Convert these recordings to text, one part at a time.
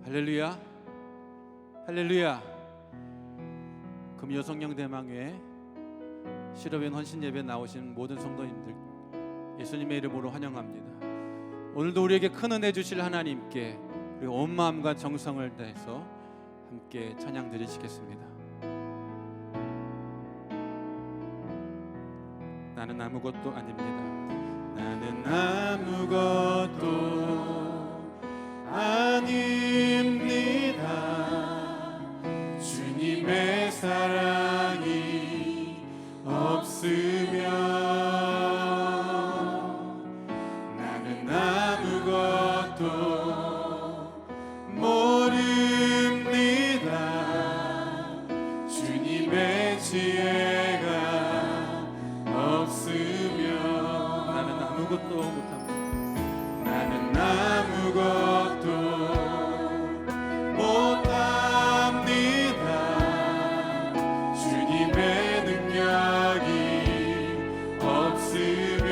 할렐루야, 할렐루야. 금요성령 대망회 실업연 헌신 예배 나오신 모든 성도님들 예수님의 이름으로 환영합니다. 오늘도 우리에게 큰 은혜 주실 하나님께 우리 온 마음과 정성을 다해서 함께 찬양 드리시겠습니다. 나는 아무것도 아닙니다. 나는 아무것도 아닙니다. 주님의 사랑이 없으면 나는 아무것도 모릅니다. 주님의 지혜가 없으면 나는 아무것도 못합니다. 나는 아무것도 못합니다. 주님의 능력이 없으면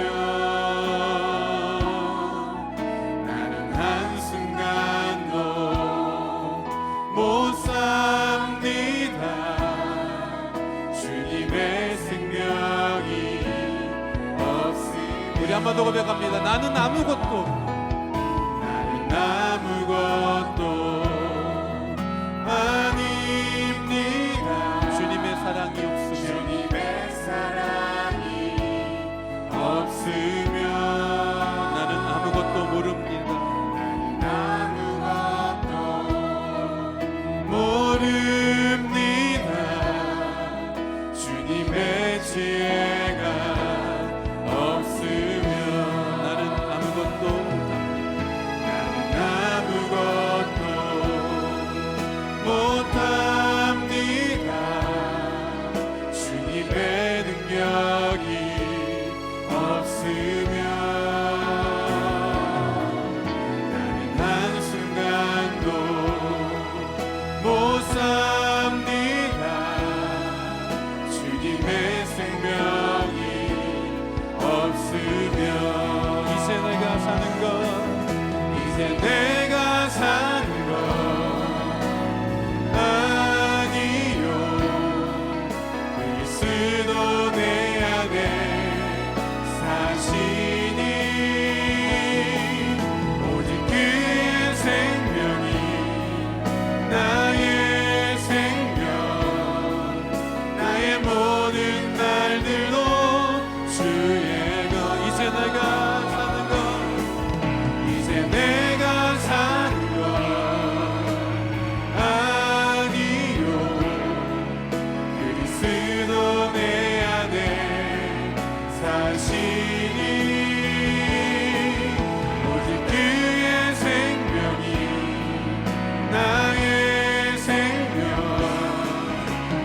나는 한순간도 못 삽니다. 주님의 생명이 없으면 우리 한 번 더 고백합니다. 나는 아무것도 아닙니다. 주님의 사랑이 없으면 나는 아무것도 모릅니다. 나는 아무것도 모릅니다. 주님의 지혜가 없으면 나는 아무것도 못합니다. 주님의 능력이 없으면 나는 한순간도 못 삽니다. 주님의 생명이 없으면 이제 내가 사는 것 이제 내가 사는 것 아니요. 그리스도 내 안에 사시니 오직 그의 생명이 나의 생명 나의 모든 날들도 주의 것 이제 내가 사는 것 이제 내가 사는 것 아니요. 그리스도 내 안에 사시니 오직 그의 생명이 나의 생명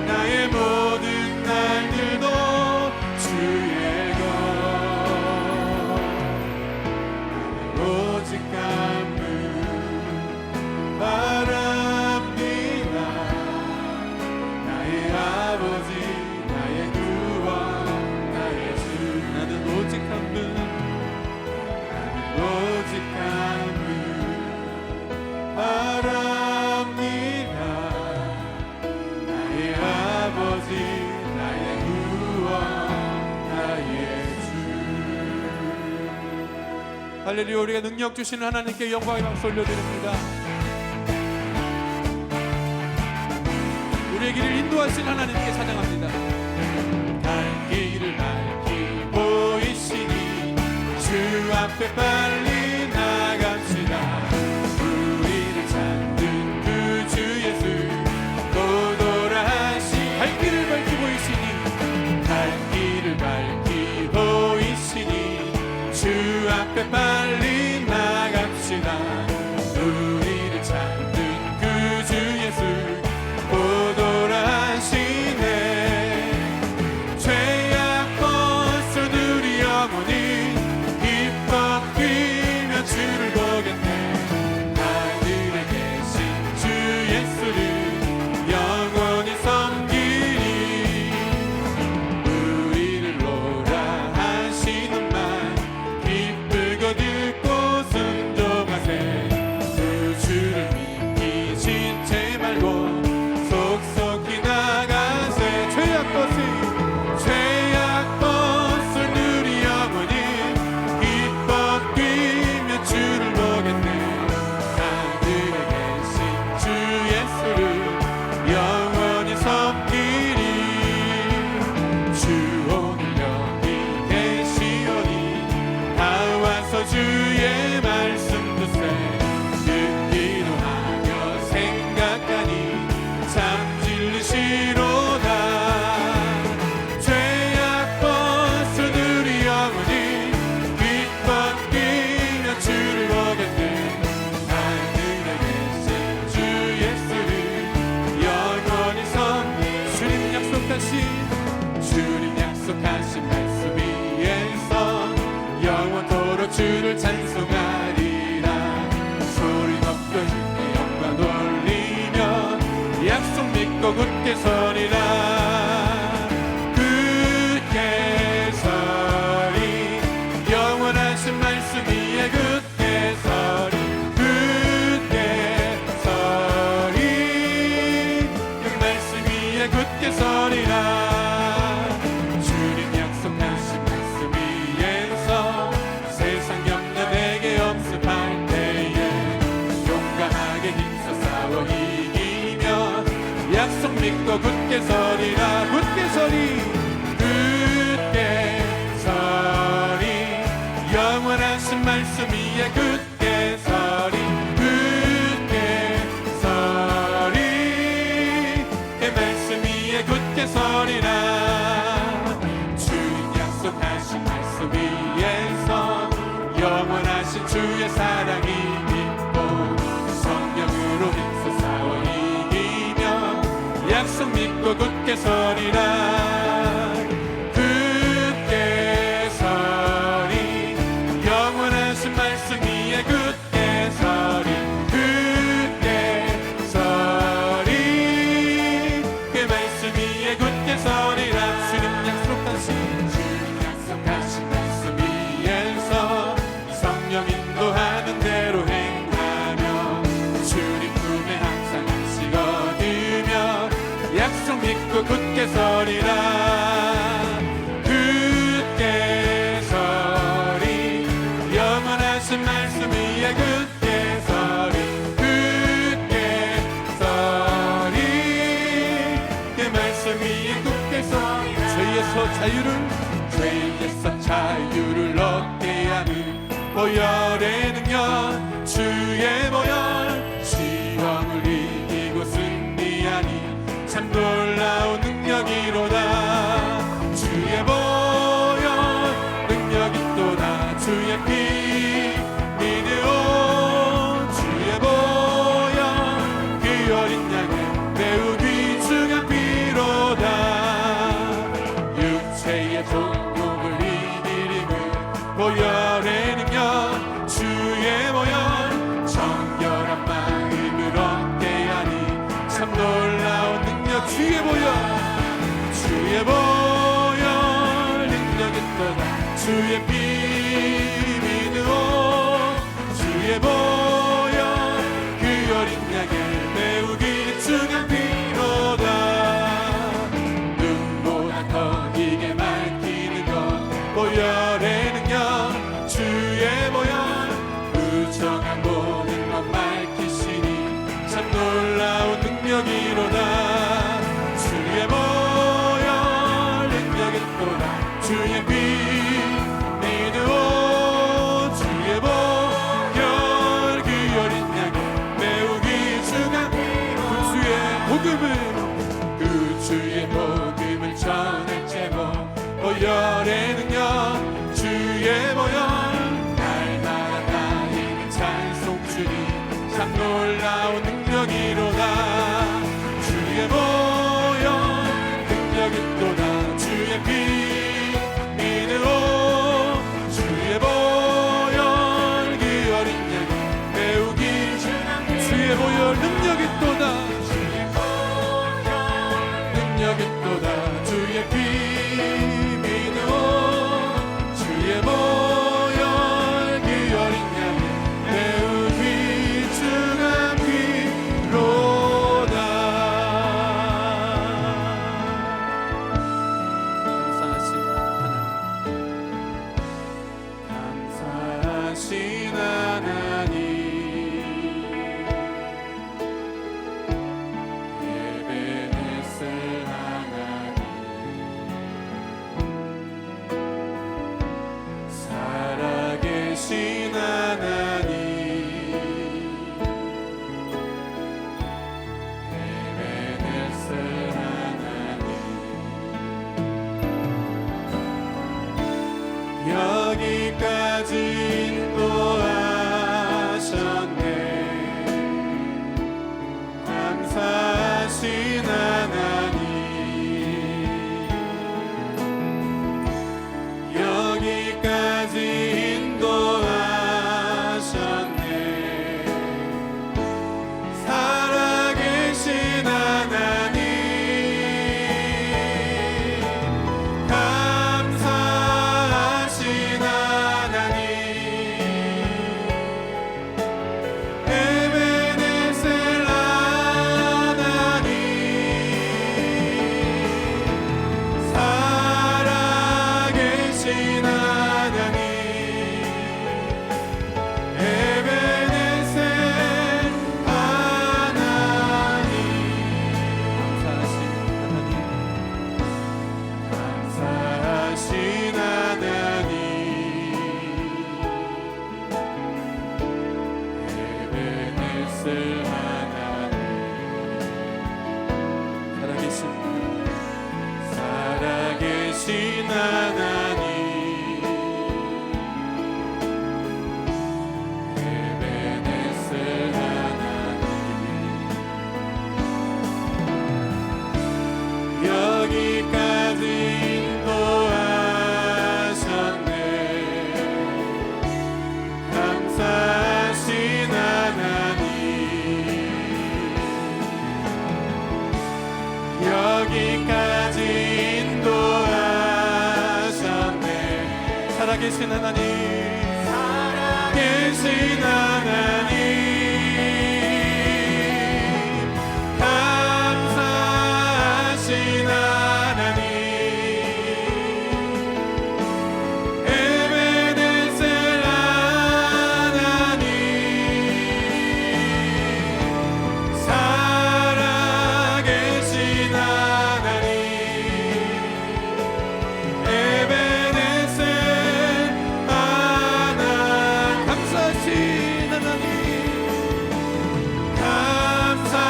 나의 모든 날들도 주의 것 오직 한 분 바랍니다. 나의 아버지 나의 구원 나의 주 나는 오직 한 분 나는 오직 한 분 바랍니다. 나의 아버지 나의 구원 나의 주 할렐루야. 우리가 능력 주시는 하나님께 영광의 박수 올려드립니다. 우리의 길을 인도하신 하나님께 찬양합니다. 갈 길을 밝히 보이시니 주 앞에 빨리 나갑시다. 우리를 찾는 그 주 예수 도도하시 갈 길을 밝히 보이시니 갈 길을 밝히 보이시니 주 앞에 빨리 나갑시다. 우리를 찾는 그 주 예수 보돌하시네. 죄악 벗어 누리 영원히 기뻐 믿고 굳게 서리라 굳게 서리 영원하신 말씀 위에 굳게 서리 굳게 서리 그 말씀 위에 굳게 서리라 주님 약속하신 말씀 위에서 세상 염려 내게 없음할 때에 용감하게 힘써 싸워 이기며 약속 믿고 굳게 서리라 굳게 서리 굳게 서리 영원하신 말씀 위에 굳게 서리 굳게 서리 그 말씀 위에 굳게 서리라 주님 약속하신 말씀 위에서 영원하신 주의 사랑이 믿고 성령으로 힘써 싸워 이기며 약속 믿고 굳게 서리라 굳게 서리 영원하신 말씀 위에 굳게 서리 굳게 서리 그 말씀 위에 굳게 서리라 주님 약속하신 말씀 위에서 성령 인도하는 대로 행하며 주님 품에 항상 안식 얻으며 약속 믿고 굳게 서리라 굳게 서리 영원하신 말씀 위에 굳게 서리 굳게 서리 그 말씀 위에 굳게 서리 죄에서 자유를 얻게 하는 보혈의 능력 주의 보혈 시험을 이기고 승리하니 참 놀라운 능력이로다 주의 보혈 능력이 또다 주의 피 믿으오 주의 보혈 그 어린 양의 매우 귀중한 피로다 육체의 종욕을 이기림은 보혈의 능력 주의 보혈 정결한 마음을 얻게 하니 참 놀라운 능력 주의 보혈 능력이 떠나 주의 피 믿으오 주의 보혈 그 어린 양의 매우 귀중한 피로다 눈보다 더 이게 밝히는 것 보혈의 능력 주의 보혈 부정한 모든 것 밝히시니 참 놀라운 능력이로다 주의 보혈 능력이 또다 주의 피 믿으오 주의 보혈 그 어린 양의 매우 귀중한 그 주의 복음을 전할 제목 보혈의 능력 주의 보혈 날마다 다니는 찬송 주님 참 놀라운 능력이로다 주의 보혈 능력이 또다 주의 피 믿으오 주의 보혈 그 어린 양의 매우 귀중한 주의 보혈 능력이 또다 능력이 또다 주의 피 믿으오 주의 보혈 그 어린 양의 매우 귀중한 피로다 감사하신 하나님 예배했을 하나님 살아계신 하나님, 살아계신 하나님, 감사하신 하나님, 에베네셀 하나님, 살아계신 하나님, 에베네셀 하나님, 감사하신 하나님, 감사하신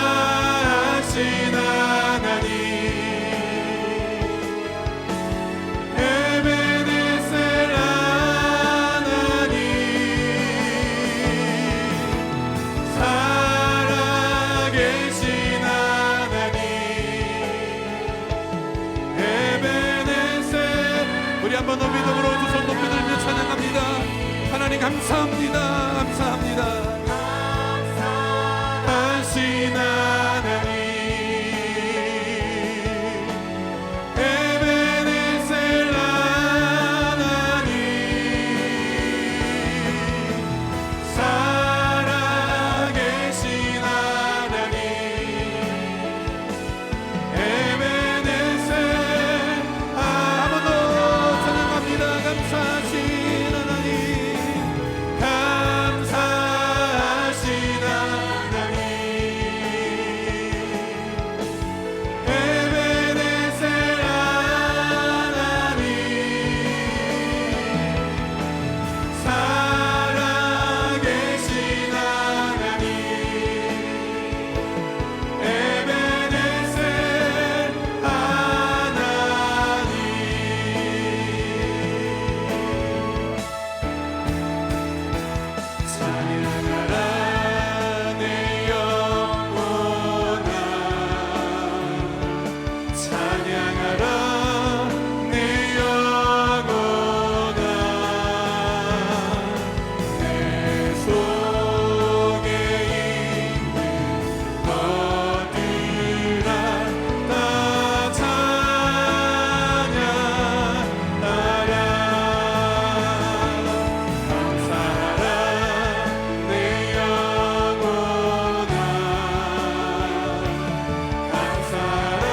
하나님, 에베네셀 하나님, 살아계신 하나님, 에베네셀. 우리 한번 더 믿음으로 두 손 높이 들며 찬양합니다. 하나님 감사합니다. 감사합니다. 하신 하나님, 에베네셀 하나님, 살아계신 하나님, 에베네셀. 한 번 더 찬양합니다. 감사하신 하나님, 감사하신 하나님, 에베네셀 하나님, 살아계신 하나님, 에베네셀 하나님. 찬양하라 내 영혼아, 찬양하라 내 영혼아, 내 속에 있는 것들아 다 찬양하라. 감사하라 내 영혼아, 감사하라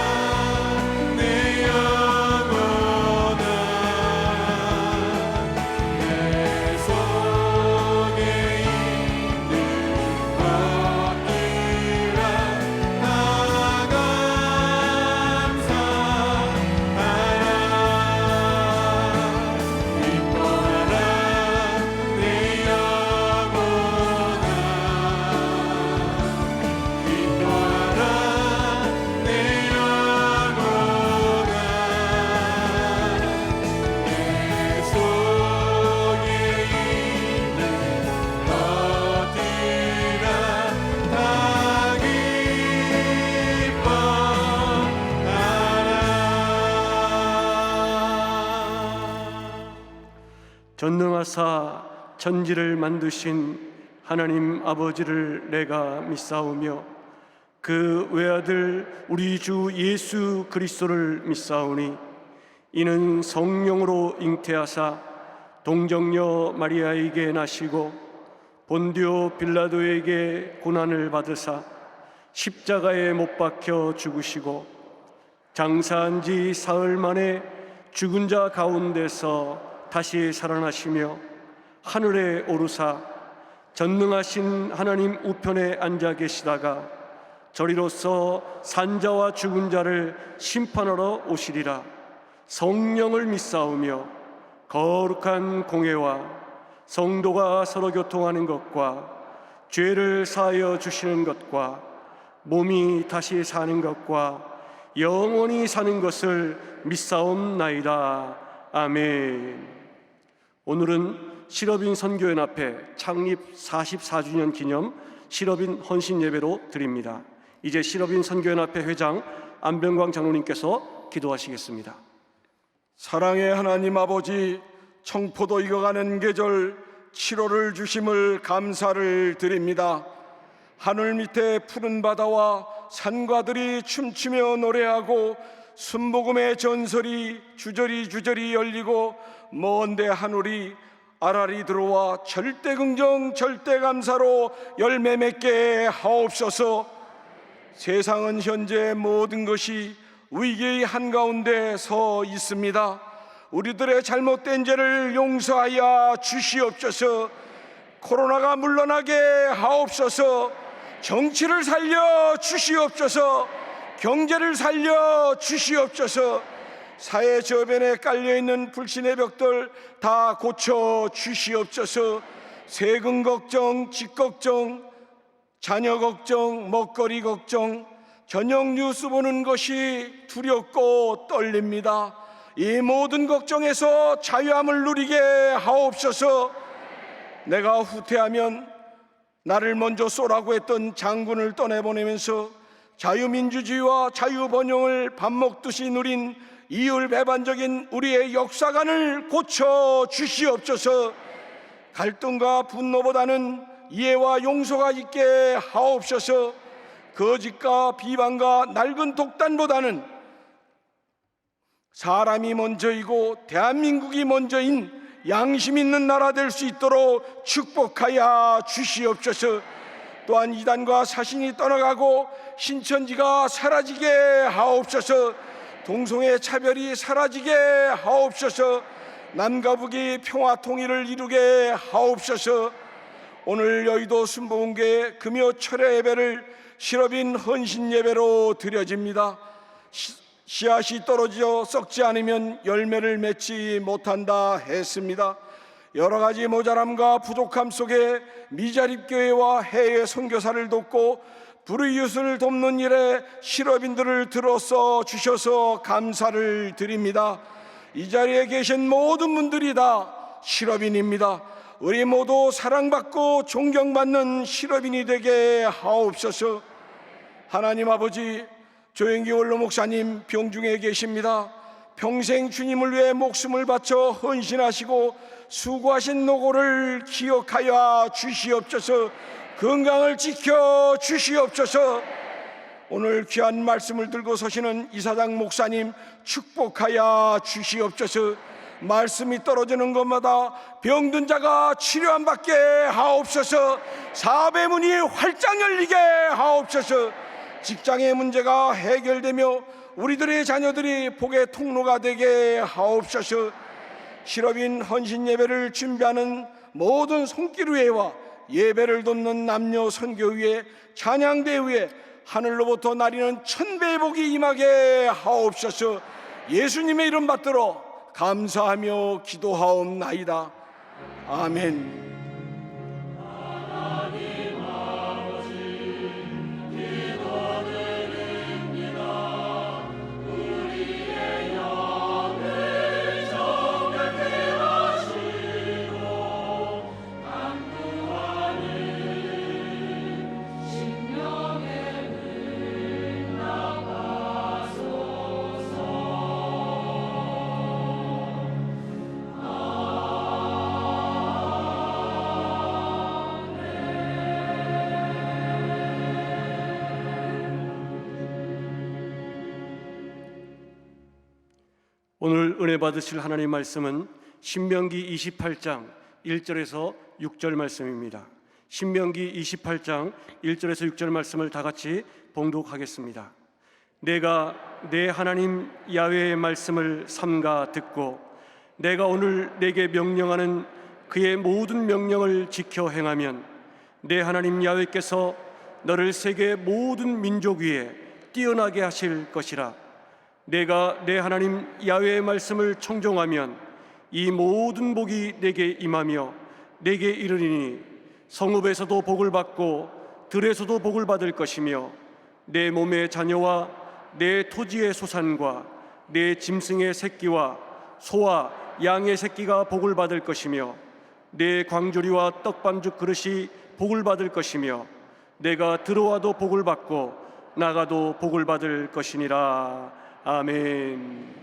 내 영혼아, 내 속에 있는 것들아 다 감사하라. 기뻐하라 내 영혼아, 기뻐하라 내 영혼아, 내 속에 있는 것들아 다 기뻐하라. 전능하사 천지를 만드신 하나님 아버지를 내가 믿사오며 그 외아들 우리 주 예수 그리스도를 믿사오니 이는 성령으로 잉태하사 동정녀 마리아에게 나시고 본디오 빌라도에게 고난을 받으사 십자가에 못 박혀 죽으시고 장사한 지 사흘 만에 죽은 자 가운데서 다시 살아나시며 하늘에 오르사 전능하신 하나님 우편에 앉아 계시다가 저리로서 산자와 죽은 자를 심판하러 오시리라. 성령을 믿사오며 거룩한 공회와 성도가 서로 교통하는 것과 죄를 사하여 주시는 것과 몸이 다시 사는 것과 영원히 사는 것을 믿사옵나이다. 아멘. 오늘은 실업인 선교연합회 창립 44주년 기념 실업인 헌신 예배로 드립니다. 이제 실업인 선교연합회 회장 안병광 장로님께서 기도하시겠습니다. 사랑의 하나님 아버지, 청포도 익어가는 계절 7월을 주심을 감사를 드립니다. 하늘 밑에 푸른 바다와 산과들이 춤추며 노래하고 순복음의 전설이 주저리 열리고 먼데 하늘이 아라리 들어와 절대 긍정 절대 감사로 열매 맺게 하옵소서. 세상은 현재 모든 것이 위기의 한가운데 서 있습니다. 우리들의 잘못된 죄를 용서하여 주시옵소서. 코로나가 물러나게 하옵소서. 정치를 살려 주시옵소서. 경제를 살려 주시옵소서. 사회 저변에 깔려있는 불신의 벽들 다 고쳐 주시옵소서. 세금 걱정, 집 걱정, 자녀 걱정, 먹거리 걱정, 저녁 뉴스 보는 것이 두렵고 떨립니다. 이 모든 걱정에서 자유함을 누리게 하옵소서. 내가 후퇴하면 나를 먼저 쏘라고 했던 장군을 떠내보내면서 자유민주주의와 자유번영을 밥 먹듯이 누린 이율배반적인 우리의 역사관을 고쳐 주시옵소서. 갈등과 분노보다는 이해와 용서가 있게 하옵소서. 거짓과 비방과 낡은 독단보다는 사람이 먼저이고 대한민국이 먼저인 양심 있는 나라 될 수 있도록 축복하여 주시옵소서. 또한 이단과 사신이 떠나가고 신천지가 사라지게 하옵소서. 동성애 차별이 사라지게 하옵소서. 남과 북이 평화 통일을 이루게 하옵소서. 오늘 여의도 순복음교회 금요 철야 예배를 실업인 헌신 예배로 드려집니다. 씨앗이 떨어져 썩지 않으면 열매를 맺지 못한다 했습니다. 여러 가지 모자람과 부족함 속에 미자립교회와 해외 선교사를 돕고 불의웃을 돕는 일에 실업인들을 들어서 주셔서 감사를 드립니다. 이 자리에 계신 모든 분들이 다 실업인입니다. 우리 모두 사랑받고 존경받는 실업인이 되게 하옵소서. 하나님 아버지, 조영기 원로 목사님 병중에 계십니다. 평생 주님을 위해 목숨을 바쳐 헌신하시고 수고하신 노고를 기억하여 주시옵소서. 건강을 지켜 주시옵소서. 오늘 귀한 말씀을 들고 서시는 이사장 목사님 축복하여 주시옵소서. 말씀이 떨어지는 것마다 병든 자가 치료 안 받게 하옵소서. 사업의 문이 활짝 열리게 하옵소서. 직장의 문제가 해결되며 우리들의 자녀들이 복의 통로가 되게 하옵소서. 실업인 헌신 예배를 준비하는 모든 손길위회와 예배를 돕는 남녀 선교위회, 찬양대위회, 하늘로부터 나리는 천배의 복이 임하게 하옵소서. 예수님의 이름 받들어 감사하며 기도하옵나이다. 아멘. 오늘 은혜 받으실 하나님 말씀은 신명기 28장 1절에서 6절 말씀입니다. 신명기 28장 1절에서 6절 말씀을 다 같이 봉독하겠습니다. 내가 내 하나님 야훼의 말씀을 삼가 듣고 내가 오늘 내게 명령하는 그의 모든 명령을 지켜 행하면 내 하나님 야훼께서 너를 세계 모든 민족 위에 뛰어나게 하실 것이라. 내가 내 하나님 야훼의 말씀을 청종하면 이 모든 복이 내게 임하며 내게 이르리니 성읍에서도 복을 받고 들에서도 복을 받을 것이며 내 몸의 자녀와 내 토지의 소산과 내 짐승의 새끼와 소와 양의 새끼가 복을 받을 것이며 내 광조리와 떡반죽 그릇이 복을 받을 것이며 내가 들어와도 복을 받고 나가도 복을 받을 것이니라. 아멘.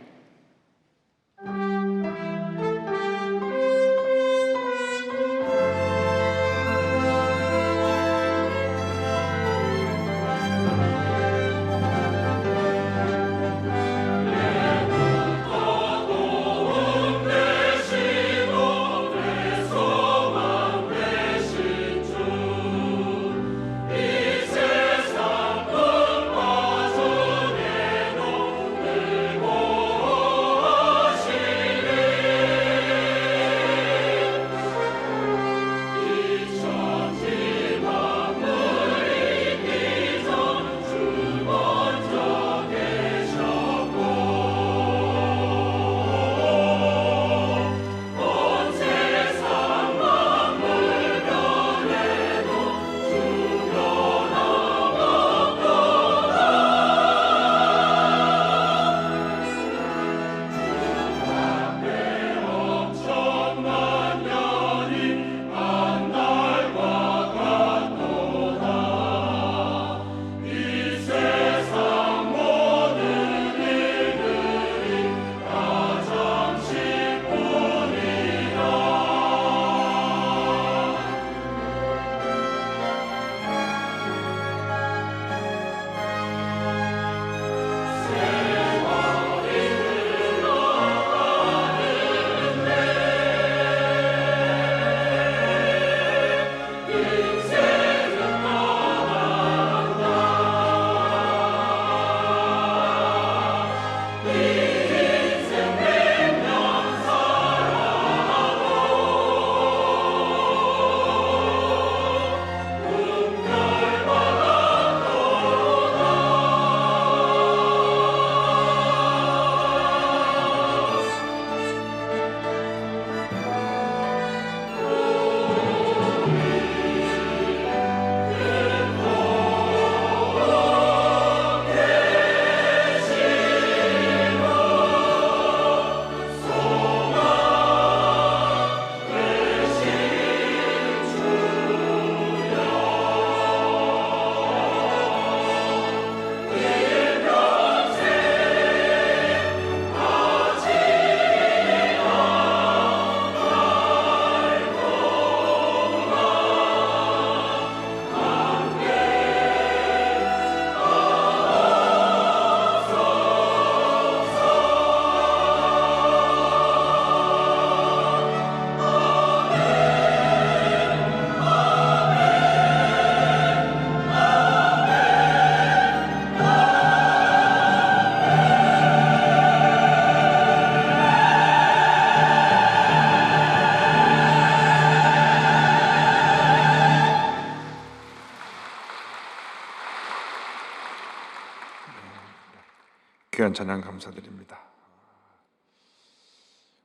귀한 찬양 감사드립니다.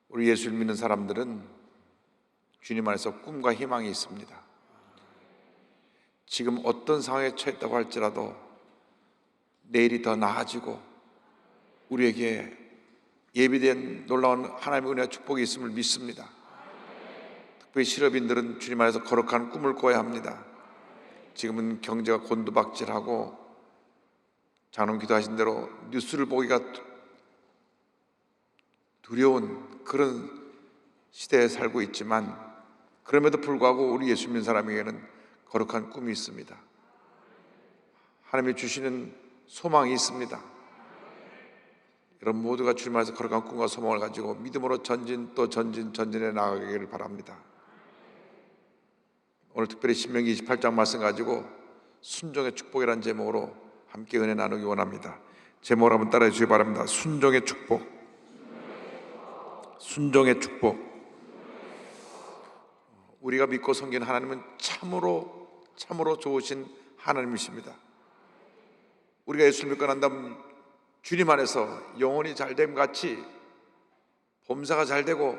우리 예수를 믿는 사람들은 주님 안에서 꿈과 희망이 있습니다. 지금 어떤 상황에 처했다고 할지라도 내일이 더 나아지고 우리에게 예비된 놀라운 하나님의 은혜와 축복이 있음을 믿습니다. 특별히 실업인들은 주님 안에서 거룩한 꿈을 꿔야 합니다. 지금은 경제가 곤두박질하고 장로님 기도하신 대로 뉴스를 보기가 두려운 그런 시대에 살고 있지만, 그럼에도 불구하고 우리 예수 믿는 사람에게는 거룩한 꿈이 있습니다. 하나님이 주시는 소망이 있습니다. 여러분 모두가 주님 안에서 거룩한 꿈과 소망을 가지고 믿음으로 전진 또 전진에 나아가기를 바랍니다. 오늘 특별히 신명기 28장 말씀 가지고 순종의 축복이라는 제목으로 함께 은혜 나누기 원합니다. 제목을 한번 따라해 주시기 바랍니다. 순종의 축복. 순종의 축복. 우리가 믿고 섬기는 하나님은 참으로 좋으신 하나님이십니다. 우리가 예수를 믿고 난다면 주님 안에서 영혼이 잘됨 같이 범사가 잘 되고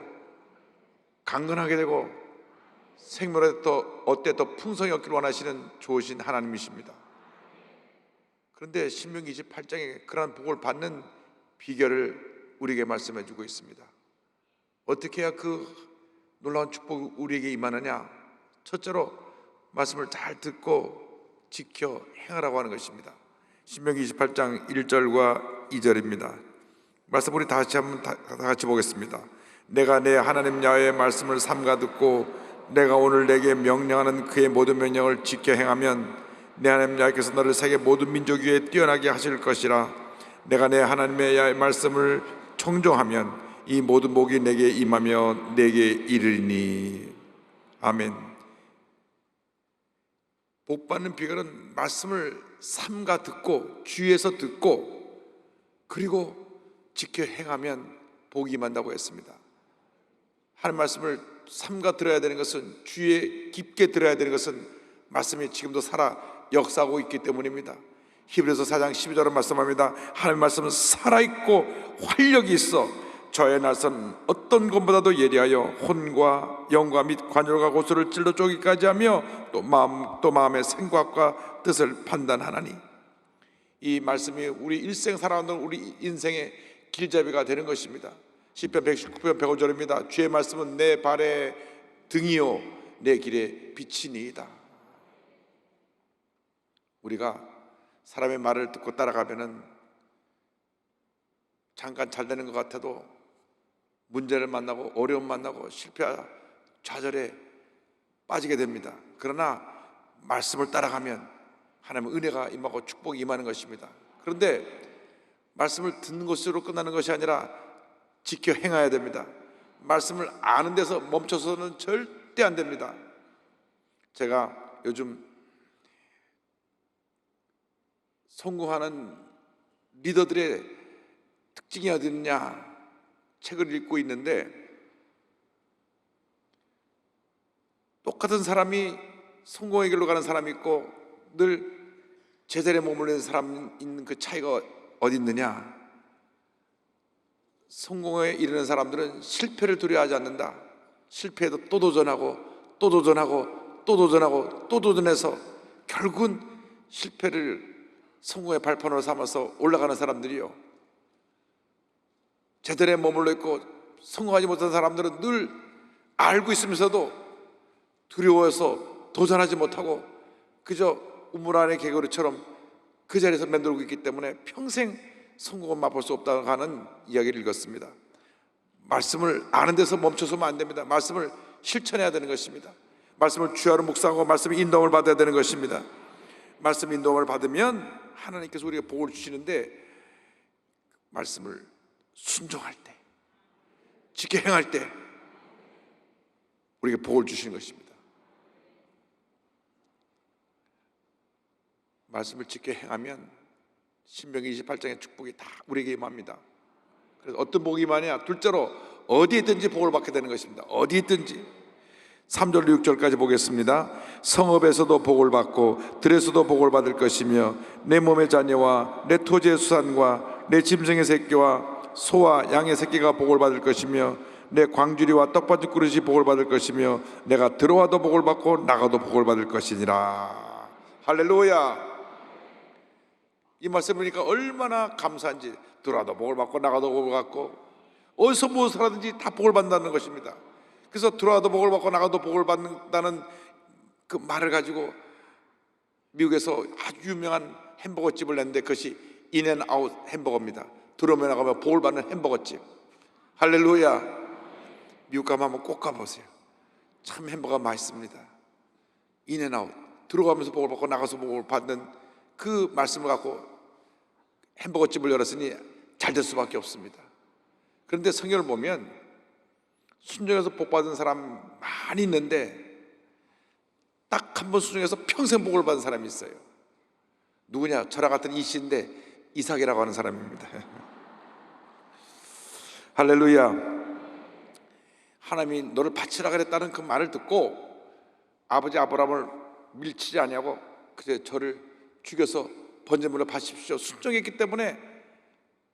강건하게 되고 생명에 또 어때 더 풍성히 얻기를 원하시는 좋으신 하나님이십니다. 그런데 신명기 28장에 그러한 복을 받는 비결을 우리에게 말씀해 주고 있습니다. 어떻게 해야 그 놀라운 축복이 우리에게 임하느냐? 첫째로 말씀을 잘 듣고 지켜 행하라고 하는 것입니다. 신명기 28장 1절과 2절입니다. 말씀 우리 다 같이 보겠습니다. 내가 내 하나님 야훼의 말씀을 삼가 듣고 내가 오늘 내게 명령하는 그의 모든 명령을 지켜 행하면 내 하나님 야훼께서 너를 세계 모든 민족 위에 뛰어나게 하실 것이라. 내가 내 하나님의 야훼의 말씀을 청종하면 이 모든 복이 내게 임하며 내게 이르리니. 아멘. 복 받는 비결은 말씀을 삼가 듣고 주위에서 듣고 그리고 지켜 행하면 복이 임한다고 했습니다. 하나님 말씀을 삼가 들어야 되는 것은, 주위에 깊게 들어야 되는 것은 말씀이 지금도 살아 역사하고 있기 때문입니다. 히브리서 4장 12절은 말씀합니다. 하나님 말씀은 살아있고 활력이 있어 저의 날선 어떤 것보다도 예리하여 혼과 영과 및 관절과 고소를 찔러 쪼기까지 하며 또 마음의 생각과 뜻을 판단하나니. 이 말씀이 우리 일생 살아가는 우리 인생의 길잡이가 되는 것입니다. 시편 119편 105절입니다. 주의 말씀은 내 발의 등이요 내 길의 빛이니이다. 우리가 사람의 말을 듣고 따라가면은 잠깐 잘 되는 것 같아도 문제를 만나고 어려움 만나고 실패하다 좌절에 빠지게 됩니다. 그러나 말씀을 따라가면 하나님의 은혜가 임하고 축복이 임하는 것입니다. 그런데 말씀을 듣는 것으로 끝나는 것이 아니라 지켜 행해야 됩니다. 말씀을 아는 데서 멈춰서는 절대 안 됩니다. 제가 요즘 성공하는 리더들의 특징이 어디 있느냐 책을 읽고 있는데, 똑같은 사람이 성공의 길로 가는 사람이 있고 늘 제자리에 머무르는 사람이 있는 그 차이가 어디 있느냐? 성공에 이르는 사람들은 실패를 두려워하지 않는다. 실패해도 또 도전하고 또 도전하고 또 도전하고 또 도전해서 결국은 실패를 성공의 발판으로 삼아서 올라가는 사람들이요, 제자리에 머물러 있고 성공하지 못한 사람들은 늘 알고 있으면서도 두려워해서 도전하지 못하고 그저 우물 안의 개구리처럼 그 자리에서 맴돌고 있기 때문에 평생 성공은 맛볼 수 없다고 하는 이야기를 읽었습니다. 말씀을 아는 데서 멈춰서면 안 됩니다. 말씀을 실천해야 되는 것입니다. 말씀을 주야로 묵상하고 말씀의 인도함을 받아야 되는 것입니다. 말씀 인도함을 받으면 하나님께서 우리에게 복을 주시는데, 말씀을 순종할 때, 지켜 행할 때 우리에게 복을 주시는 것입니다. 말씀을 지켜 행하면 신명기 28장의 축복이 다 우리에게 임합니다. 그래서 어떤 복이 임하냐? 둘째로 어디에 있든지 복을 받게 되는 것입니다. 어디에 있든지. 3절로 6절까지 보겠습니다. 성읍에서도 복을 받고 들에서도 복을 받을 것이며 내 몸의 자녀와 내 토지의 수산과 내 짐승의 새끼와 소와 양의 새끼가 복을 받을 것이며 내 광주리와 떡받은 그릇이 복을 받을 것이며 내가 들어와도 복을 받고 나가도 복을 받을 것이니라. 할렐루야. 이 말씀 보니까 얼마나 감사한지. 들어와도 복을 받고 나가도 복을 받고 어디서 무엇을 하든지 다 복을 받는다는 것입니다. 그래서 들어와도 복을 받고 나가도 복을 받는다는 그 말을 가지고 미국에서 아주 유명한 햄버거 집을 냈는데 그것이 인앤아웃 햄버거입니다. 들어오면 나가면 복을 받는 햄버거 집. 할렐루야. 미국 가면 한번 꼭 가보세요. 참 햄버거가 맛있습니다. 인앤아웃. 들어가면서 복을 받고 나가서 복을 받는 그 말씀을 갖고 햄버거 집을 열었으니 잘 될 수밖에 없습니다. 그런데 성경을 보면 순종해서 복 받은 사람 많이 있는데 딱 한 번 순종해서 평생 복을 받은 사람이 있어요. 누구냐? 저랑 같은 이씨인데 이삭이라고 하는 사람입니다. 할렐루야. 하나님이 너를 바치라 그랬다는 그 말을 듣고 아버지 아브라함을 밀치지 아니하고 그저 저를 죽여서 번제물로 바치십시오 순종했기 때문에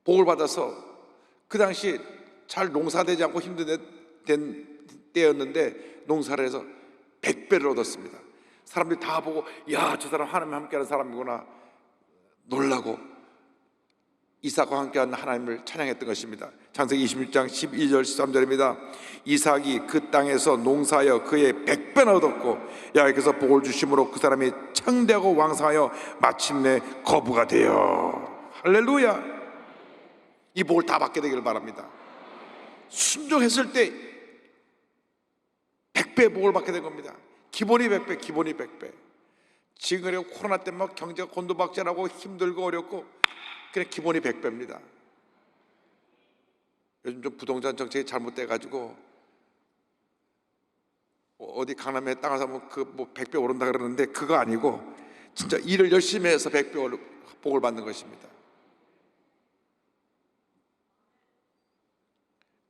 복을 받아서 그 당시 잘 농사되지 않고 힘든 때였는데 농사를 해서 100배를 얻었습니다. 사람들이 다 보고 야, 저 사람 하나님과 함께하는 사람이구나 놀라고 이삭과 함께하는 하나님을 찬양했던 것입니다. 창세기 26장 12절 13절입니다. 이삭이 그 땅에서 농사하여 그의 100배나 얻었고 야훼께서 복을 주심으로 그 사람이 창대하고 왕성하여 마침내 거부가 되어. 할렐루야. 이 복을 다 받게 되기를 바랍니다. 순종했을 때 100배 복을 받게 된 겁니다. 기본이 100배, 기본이 100배. 지금 그래요. 코로나 때문에 경제가 곤두박질하고 힘들고 어렵고 그냥 기본이 100배입니다. 요즘 좀 부동산 정책이 잘못돼가지고 어디 강남에 땅을 사면 그 뭐 100배 오른다 그러는데 그거 아니고 진짜 일을 열심히 해서 100배 복을 받는 것입니다.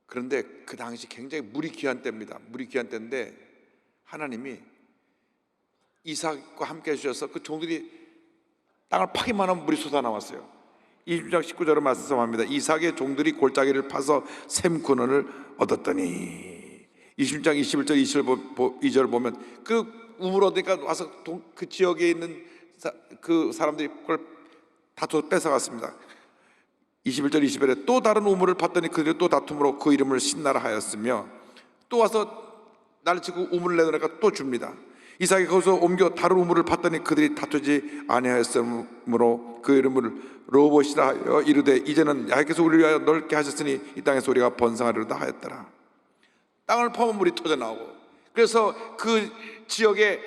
그런데 그 당시 굉장히 물이 귀한 때입니다. 물이 귀한 때인데 하나님이 이삭과 함께 해주셔서 그 종들이 땅을 파기만 하면 물이 쏟아나왔어요. 20장 19절을 말씀합니다. 이삭의 종들이 골짜기를 파서 샘 근원을 얻었더니 20장 21절 22절 보면 그 우물 얻으니까 와서 그 지역에 있는 그 사람들이 그걸 다 뺏어갔습니다. 21절 20절에 또 다른 우물을 팠더니 그들이 또 다툼으로 그 이름을 신나라 하였으며 또 와서 날을 치고 우물을 내놓으니까 또 줍니다. 이삭이 거기서 옮겨 다른 우물을 팠더니 그들이 다투지 아니하였으므로 그 이름을 르호봇이라 하여 이르되 이제는 야훼께서 우리를 위하여 넓게 하셨으니 이 땅에서 우리가 번성하리로다 하였더라. 땅을 파면 물이 터져 나오고 그래서 그 지역에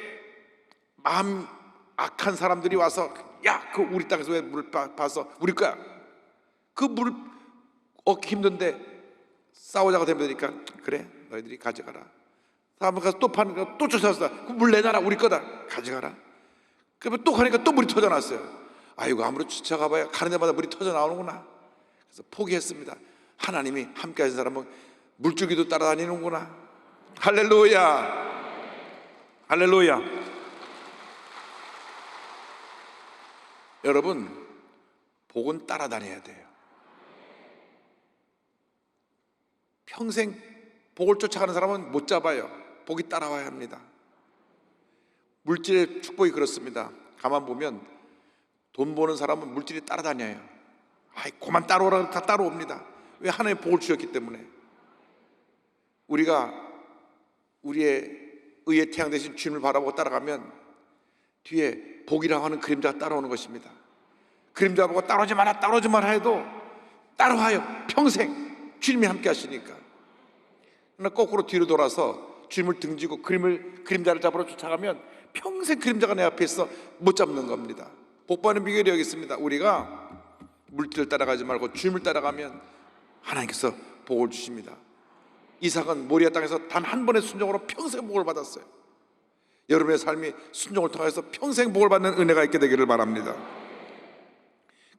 마음 악한 사람들이 와서 야, 그 우리 땅에서 왜 물을 파서 우리 거야. 그 물을 얻기 힘든데 싸우자가 되니까 그래 너희들이 가져가라. 다음에 가서 또 파니까 또 쫓아왔어. 그 물 내놔라 우리 거다 가져가라. 그러면 또 가니까 또 물이 터져났어요. 아이고 아무리 쫓아가봐야 가는 데마다 물이 터져 나오는구나. 그래서 포기했습니다. 하나님이 함께 하신 사람은 물줄기도 따라다니는구나. 할렐루야. 할렐루야. 여러분 복은 따라다녀야 돼요. 평생 복을 쫓아가는 사람은 못 잡아요. 복이 따라와야 합니다. 물질의 축복이 그렇습니다. 가만 보면 돈 버는 사람은 물질이 따라다녀요. 아이 그만 따라오라 다 따라옵니다. 왜? 하나님의 복을 주셨기 때문에. 우리가 우리의 의의 태양 대신 주님을 바라보고 따라가면 뒤에 복이라고 하는 그림자가 따라오는 것입니다. 그림자 보고 따라오지 마라 따라오지 마라 해도 따라와요. 평생 주님이 함께 하시니까. 그러나 거꾸로 뒤로 돌아서 주님을 등지고 그림자를 잡으러 쫓아가면 평생 그림자가 내 앞에 있어 못 잡는 겁니다. 복받는 비결이 여기 있습니다. 우리가 물질을 따라가지 말고 주님을 따라가면 하나님께서 복을 주십니다. 이삭은 모리아 땅에서 단 한 번의 순종으로 평생 복을 받았어요. 여러분의 삶이 순종을 통해서 평생 복을 받는 은혜가 있게 되기를 바랍니다.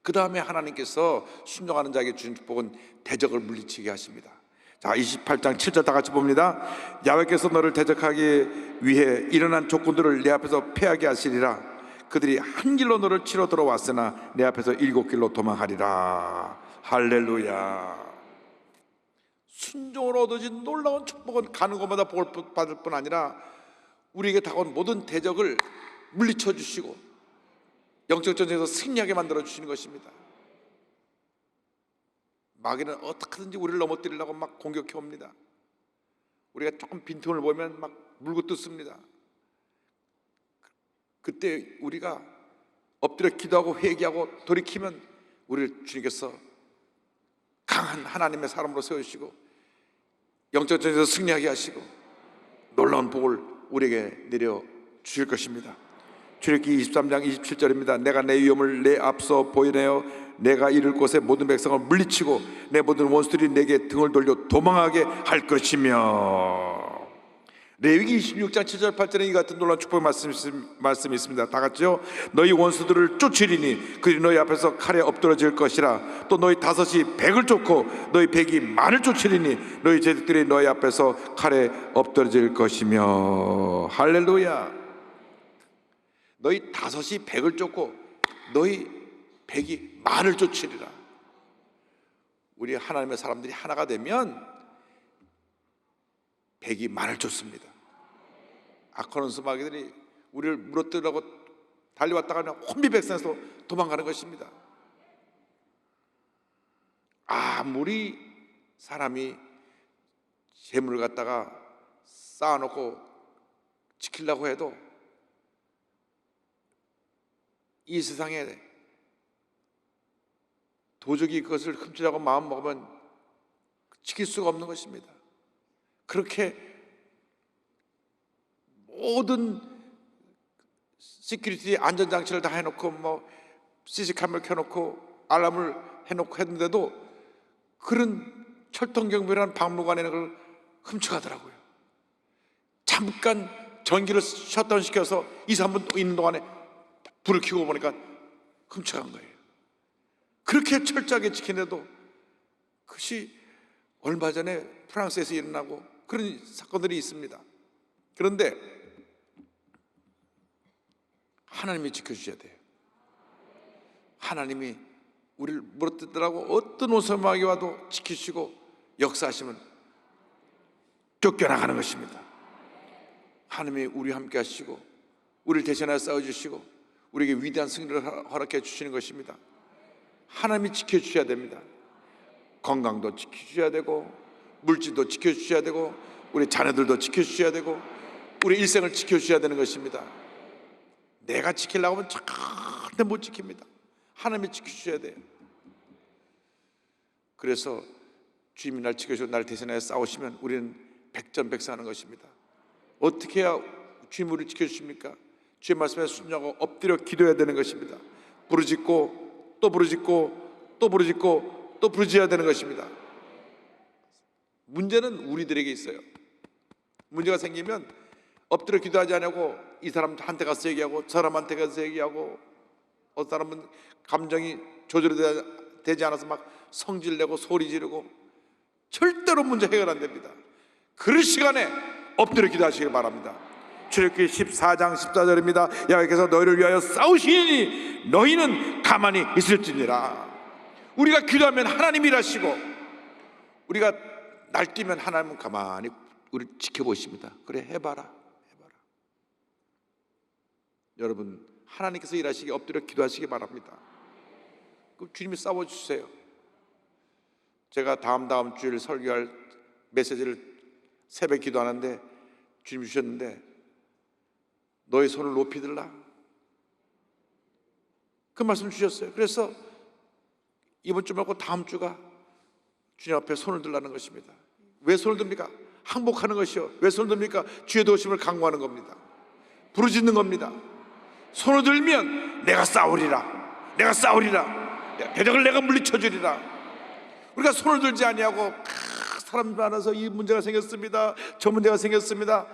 그 다음에 하나님께서 순종하는 자에게 주신 축복은 대적을 물리치게 하십니다. 자, 28장 7절 다 같이 봅니다. 야훼께서 너를 대적하기 위해 일어난 족군들을 내 앞에서 패하게 하시리라. 그들이 한 길로 너를 치러 들어왔으나 내 앞에서 7길로 도망하리라. 할렐루야. 순종으로 얻어진 놀라운 축복은 가는 곳마다 복을 받을 뿐 아니라 우리에게 다가온 모든 대적을 물리쳐 주시고 영적 전쟁에서 승리하게 만들어 주시는 것입니다. 마귀는 어떻게든지 우리를 넘어뜨리려고 막 공격해 옵니다. 우리가 조금 빈틈을 보면 막 물고 뜯습니다. 그때 우리가 엎드려 기도하고 회개하고 돌이키면 우리를 주님께서 강한 하나님의 사람으로 세우시고 영적 전쟁에서 승리하게 하시고 놀라운 복을 우리에게 내려 주실 것입니다. 출애굽기 23장 27절입니다. 내가 내 위엄을 내 앞서 보이내어 내가 이를 곳에 모든 백성을 물리치고 내 모든 원수들이 내게 등을 돌려 도망하게 할 것이며. 레위기 26장 7절 8절에 이 같은 놀라운 축복의 말씀이 있습니다. 다 같이요. 너희 원수들을 쫓으리니 그들이 너희 앞에서 칼에 엎드러질 것이라. 또 너희 다섯이 백을 쫓고 너희 백이 만을 쫓으리니 너희 제국들이 너희 앞에서 칼에 엎드러질 것이며. 할렐루야. 너희 다섯이 백을 쫓고 너희 백이 만을 쫓으리라. 우리 하나님의 사람들이 하나가 되면 백이 만을 쫓습니다. 악한 마귀들이 우리를 물어뜯으려고 달려왔다가 혼비백산에서 도망가는 것입니다. 아무리 사람이 재물을 갖다가 쌓아놓고 지키려고 해도 이 세상에 도적이 그것을 훔치려고 마음 먹으면 지킬 수가 없는 것입니다. 그렇게 모든 시큐리티 안전장치를 다 해놓고 뭐 CC카메라 켜놓고 알람을 해놓고 했는데도 그런 철통경비라는 박물관에는 그걸 훔쳐가더라고요. 잠깐 전기를 셧다운 시켜서 2, 3분 또 있는 동안에 불을 켜고 보니까 훔쳐간 거예요. 그렇게 철저하게 지키는데도 그것이 얼마 전에 프랑스에서 일어나고 그런 사건들이 있습니다. 그런데 하나님이 지켜주셔야 돼요. 하나님이 우리를 물어뜯으라고 어떤 원수마귀 와도 지키시고 역사하시면 쫓겨나가는 것입니다. 하나님이 우리와 함께 하시고 우리를 대신하여 싸워주시고 우리에게 위대한 승리를 허락해 주시는 것입니다. 하나님이 지켜주셔야 됩니다. 건강도 지켜주셔야 되고 물질도 지켜주셔야 되고 우리 자녀들도 지켜주셔야 되고 우리 일생을 지켜주셔야 되는 것입니다. 내가 지키려고 하면 절대 못 지킵니다. 하나님이 지켜주셔야 돼요. 그래서 주님이 날 지켜주고 날 대신하여 싸우시면 우리는 백전백승하는 것입니다. 어떻게 해야 주님이 우리를 지켜주십니까? 주의 말씀에 순종하고 엎드려 기도해야 되는 것입니다. 부르짖고 또 부르짖고 또 부르짖고 또 부르짖어야 되는 것입니다. 문제는 우리들에게 있어요. 문제가 생기면 엎드려 기도하지 않냐고 이 사람한테 가서 얘기하고 저 사람한테 가서 얘기하고 어떤 사람은 감정이 조절이 되지 않아서 막 성질내고 소리 지르고 절대로 문제 해결 안 됩니다. 그럴 시간에 엎드려 기도하시길 바랍니다. 출애굽기 14장 14절입니다. 여호와께서 너희를 위하여 싸우시니 너희는 가만히 있을지니라. 우리가 기도하면 하나님이 일하시고 우리가 날뛰면 하나님은 가만히 우리를 지켜보십니다. 그래 해봐라. 여러분 하나님께서 일하시기 엎드려 기도하시기 바랍니다. 그럼 주님이 싸워주세요. 제가 다음 주일 설교할 메시지를 새벽 기도하는데 주님 주셨는데 너의 손을 높이 들라 그 말씀 주셨어요. 그래서 이번 주 말고 다음 주가 주님 앞에 손을 들라는 것입니다. 왜 손을 듭니까? 항복하는 것이요. 왜 손을 듭니까? 주의 도우심을 강구하는 겁니다. 부르짖는 겁니다. 손을 들면 내가 싸우리라. 내가 싸우리라. 대적을 내가 물리쳐주리라. 우리가 손을 들지 아니하고 사람 많아서 이 문제가 생겼습니다. 저 문제가 생겼습니다.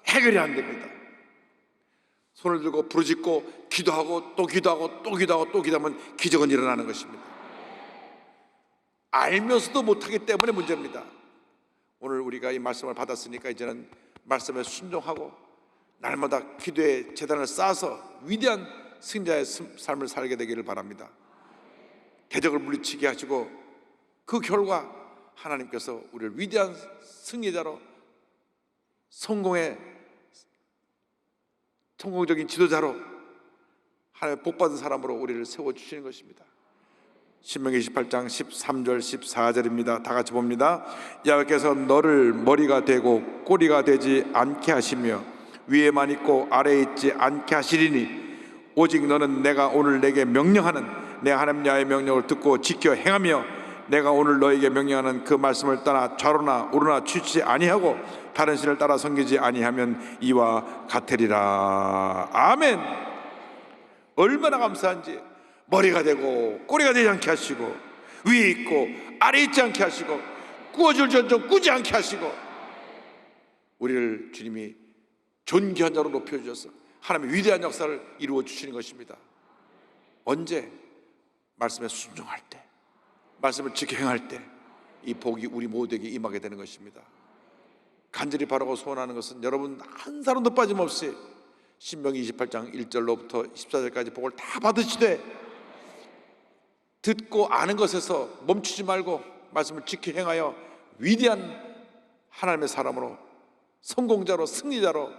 해결이 안 됩니다. 손을 들고 부르짖고 기도하고 또 기도하고 또 기도하고 또 기도하면 기적은 일어나는 것입니다. 알면서도 못하기 때문에 문제입니다. 오늘 우리가 이 말씀을 받았으니까 이제는 말씀에 순종하고 날마다 기도의 재단을 쌓아서 위대한 승자의 삶을 살게 되기를 바랍니다. 대적을 물리치게 하시고 그 결과 하나님께서 우리를 위대한 승리자로, 성공적인 지도자로, 하나님의 복받은 사람으로 우리를 세워주시는 것입니다. 신명기 28장 13절 14절입니다. 다 같이 봅니다. 여호와께서 너를 머리가 되고 꼬리가 되지 않게 하시며 위에만 있고 아래에 있지 않게 하시리니 오직 너는 내가 오늘 내게 명령하는 내 하나님 야훼의 명령을 듣고 지켜 행하며 내가 오늘 너에게 명령하는 그 말씀을 따라 좌로나 우로나 취치 아니하고 다른 신을 따라 섬기지 아니하면 이와 같으리라. 아멘. 얼마나 감사한지. 머리가 되고 꼬리가 되지 않게 하시고 위에 있고 아래에 있지 않게 하시고 꾸어줄 전좀 꾸지 않게 하시고 우리를 주님이 존귀한 자로 높여주셔서 하나님의 위대한 역사를 이루어 주시는 것입니다. 언제? 말씀에 순종할 때, 말씀을 지켜 행할 때 이 복이 우리 모두에게 임하게 되는 것입니다. 간절히 바라고 소원하는 것은 여러분 한 사람도 빠짐없이 신명기 28장 1절로부터 14절까지 복을 다 받으시되 듣고 아는 것에서 멈추지 말고 말씀을 지켜 행하여 위대한 하나님의 사람으로, 성공자로, 승리자로,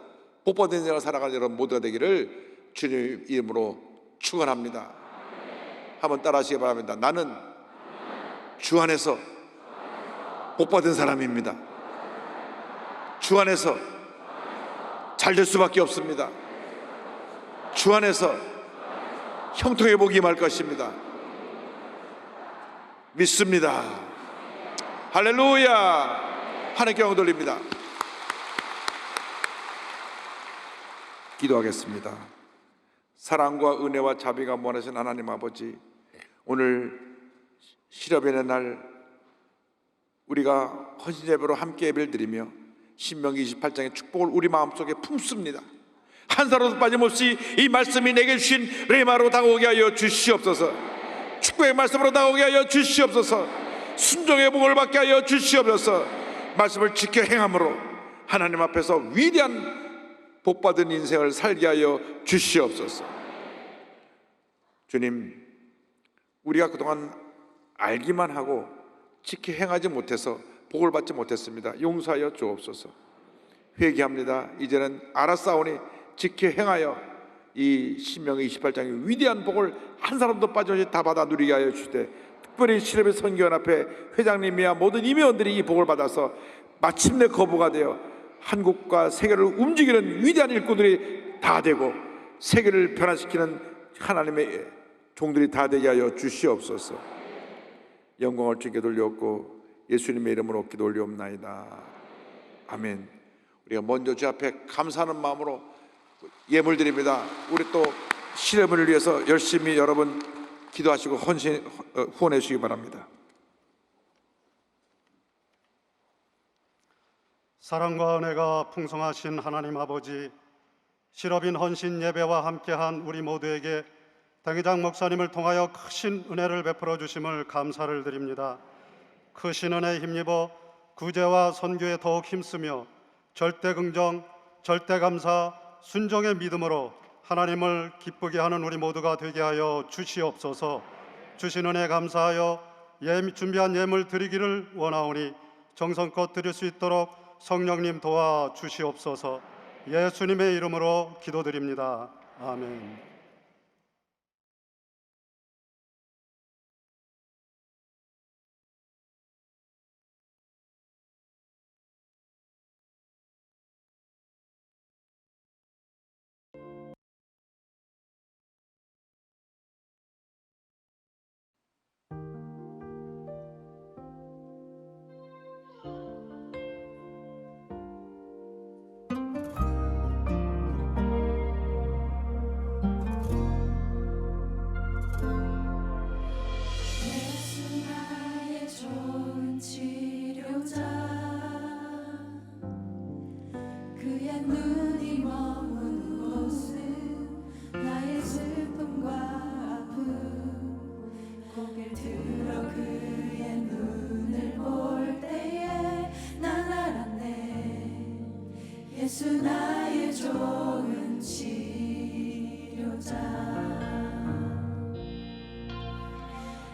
복받은 인생을 살아가는 여러분 모두가 되기를 주님 이름으로 축원합니다. 한번 따라하시기 바랍니다. 나는 주 안에서 복받은 사람입니다. 주 안에서 잘 될 수밖에 없습니다. 주 안에서 형통의 복이 임할 것입니다. 믿습니다. 할렐루야. 하나님께 영광 돌립니다. 기도하겠습니다. 사랑과 은혜와 자비가 무한하신 하나님 아버지, 오늘 실업의 날 우리가 헌신 예배로 함께 예배를 드리며 신명기 28장의 축복을 우리 마음속에 품습니다. 한 사람도 빠짐없이 이 말씀이 내게 주신 레마로 다가오게 하여 주시옵소서. 축복의 말씀으로 다가오게 하여 주시옵소서. 순종의 복을 받게 하여 주시옵소서. 말씀을 지켜 행함으로 하나님 앞에서 위대한 복받은 인생을 살게 하여 주시옵소서. 주님, 우리가 그동안 알기만 하고 지켜 행하지 못해서 복을 받지 못했습니다. 용서하여 주옵소서. 회개합니다. 이제는 알았사오니 지켜 행하여 이 신명기 28장의 위대한 복을 한 사람도 빠짐없이 다 받아 누리게 하여 주시되, 특별히 시럽의 선교연합회 회장님이야 모든 임회원들이 이 복을 받아서 마침내 거부가 되어 한국과 세계를 움직이는 위대한 일꾼들이 다 되고 세계를 변화시키는 하나님의 종들이 다 되게 하여 주시옵소서. 영광을 주께 돌려옵고 예수님의 이름으로 기도 올리옵나이다. 아멘. 우리가 먼저 주 앞에 감사하는 마음으로 예물 드립니다. 우리 또 시험을 위해서 열심히 여러분 기도하시고 후원해 주시기 바랍니다. 사랑과 은혜가 풍성하신 하나님 아버지, 실업인 헌신 예배와 함께한 우리 모두에게 당회장 목사님을 통하여 크신 은혜를 베풀어 주심을 감사를 드립니다. 크신 은혜에 힘입어 구제와 선교에 더욱 힘쓰며 절대 긍정, 절대 감사, 순종의 믿음으로 하나님을 기쁘게 하는 우리 모두가 되게 하여 주시옵소서. 주신 은혜 감사하여 준비한 예물 드리기를 원하오니 정성껏 드릴 수 있도록 성령님 도와 주시옵소서. 예수님의 이름으로 기도드립니다. 아멘. 예수 나의 좋은 치료자,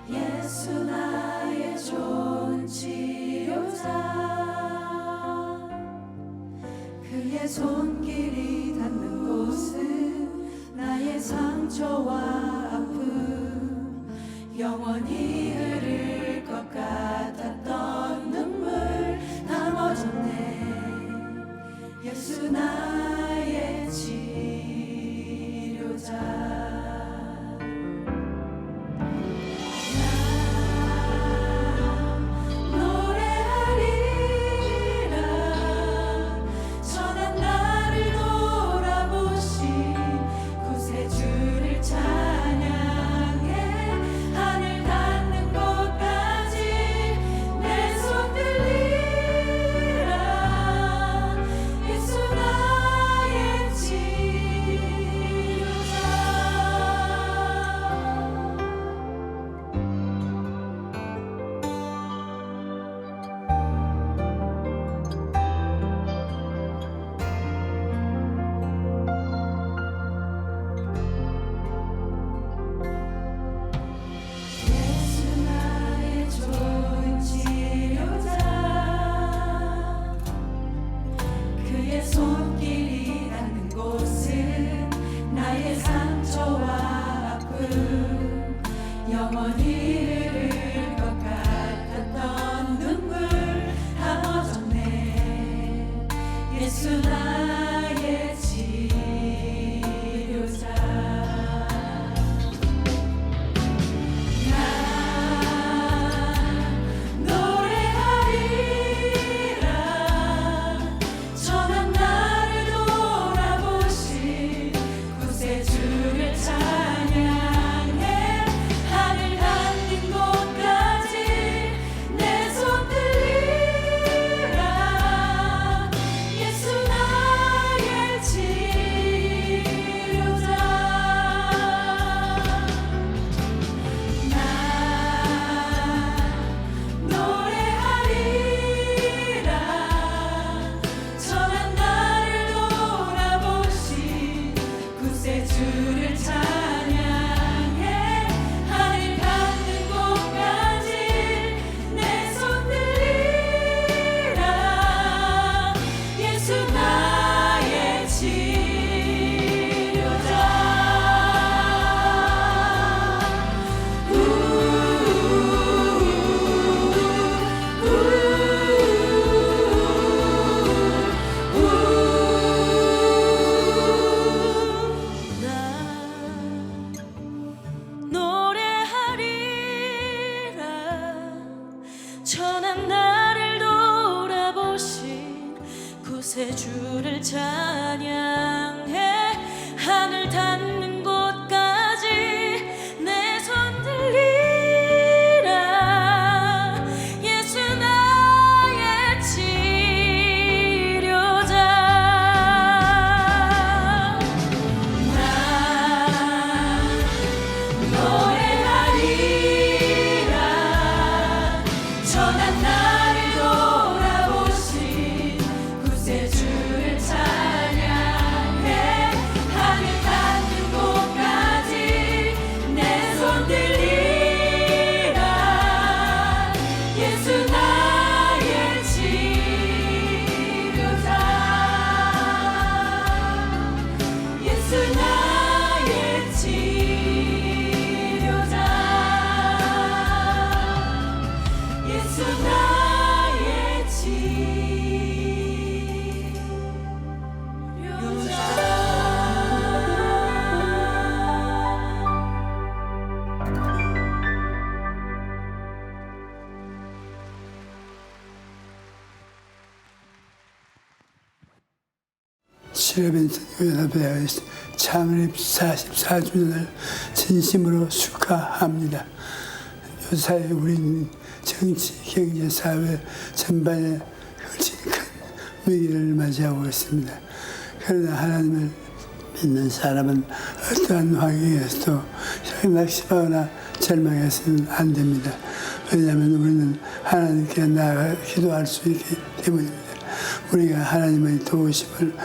예수 나의 좋은 그의 손길이 닿는 곳은 나의 상처와 아픔, 영원히 흐를 것 같았던 눈물 다 멎었네. 예수 나의 치료자. 손길이 닿는 곳은 나의 상처와 아픔, 영원히 흐를 것 같았던 눈물 다 멎었네. 예수 나의 치료자. 주를 찬양해 하늘 닿는 곳까지 내 손 들리라. 예수 나의 치료자. 천한 나를 돌아보신 구세 주를 찬양해 하늘 닿는 곳까지 내 손 들리라. 예수 나의 치료자. 나 노래하리라. 천한 나를 돌아보신 구세주를 찬양해 하늘 닿는 곳까지 내 손 들리라. 예수 나의 치료자. 예수 나의 치료자. 예수 나의 시럽인 선교연합회 창립 44주년을 진심으로 축하합니다. 요사이 우리는 정치, 경제, 사회 전반에 훨씬 큰 위기를 맞이하고 있습니다. 그러나 하나님을 믿는 사람은 어떠한 환경에서도 낙심하거나 절망해서는 안 됩니다. 왜냐하면 우리는 하나님께 나아가 기도할 수 있기 때문입니다. 우리가 하나님의 도우심을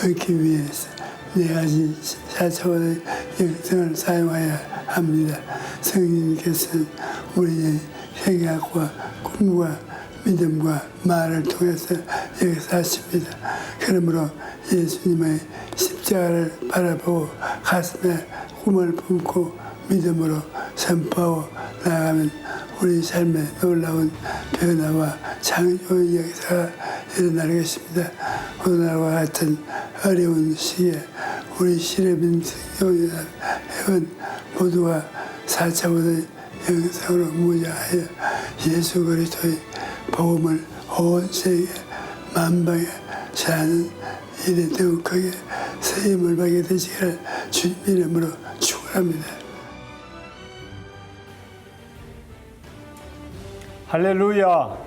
얻기 위해서 4가지 4차원의 영성을 사용해야 합니다. 성령님께서는 우리의 생각과 꿈과 믿음과 말을 통해서 역사하십니다. 그러므로 예수님의 십자가를 바라보고 가슴에 꿈을 품고 믿음으로 선포하고 나아가면 우리 삶의 놀라운 변화와 창조의 역사가 일어날 것입니다. 오늘과 같은 어려운 시기에 우리 시래빈 성교연합 회원 모두가 4차원의 영성으로 무장하여 예수 그리스도의 복음을 온 세계 만방에 전하는 일에 더욱 크게 쓰임을 받게 되시기를 주님 이름으로 축원합니다. 할렐루야.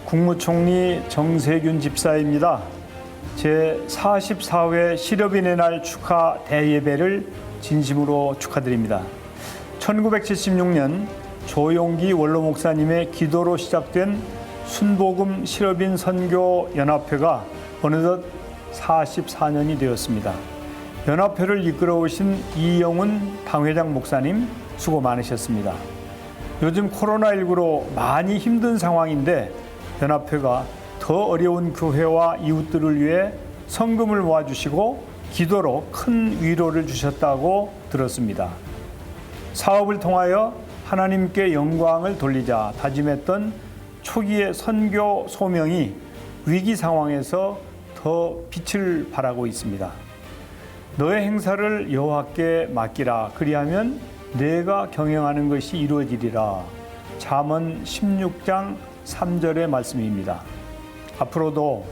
국무총리 정세균 집사입니다. 제44회 시럽인의 날 축하 대예배를 진심으로 축하드립니다. 1976년 조용기 원로 목사님의 기도로 시작된 순복음 시럽인 선교 연합회가 어느덧 44년이 되었습니다. 연합회를 이끌어오신 이영훈 당회장 목사님 수고 많으셨습니다. 요즘 코로나19로 많이 힘든 상황인데 연합회가 더 어려운 교회와 이웃들을 위해 성금을 모아주시고 기도로 큰 위로를 주셨다고 들었습니다. 사업을 통하여 하나님께 영광을 돌리자 다짐했던 초기의 선교 소명이 위기 상황에서 더 빛을 발하고 있습니다. 너의 행사를 여호와께 맡기라. 그리하면 내가 경영하는 것이 이루어지리라. 잠언 16장 3절의 말씀입니다. 앞으로도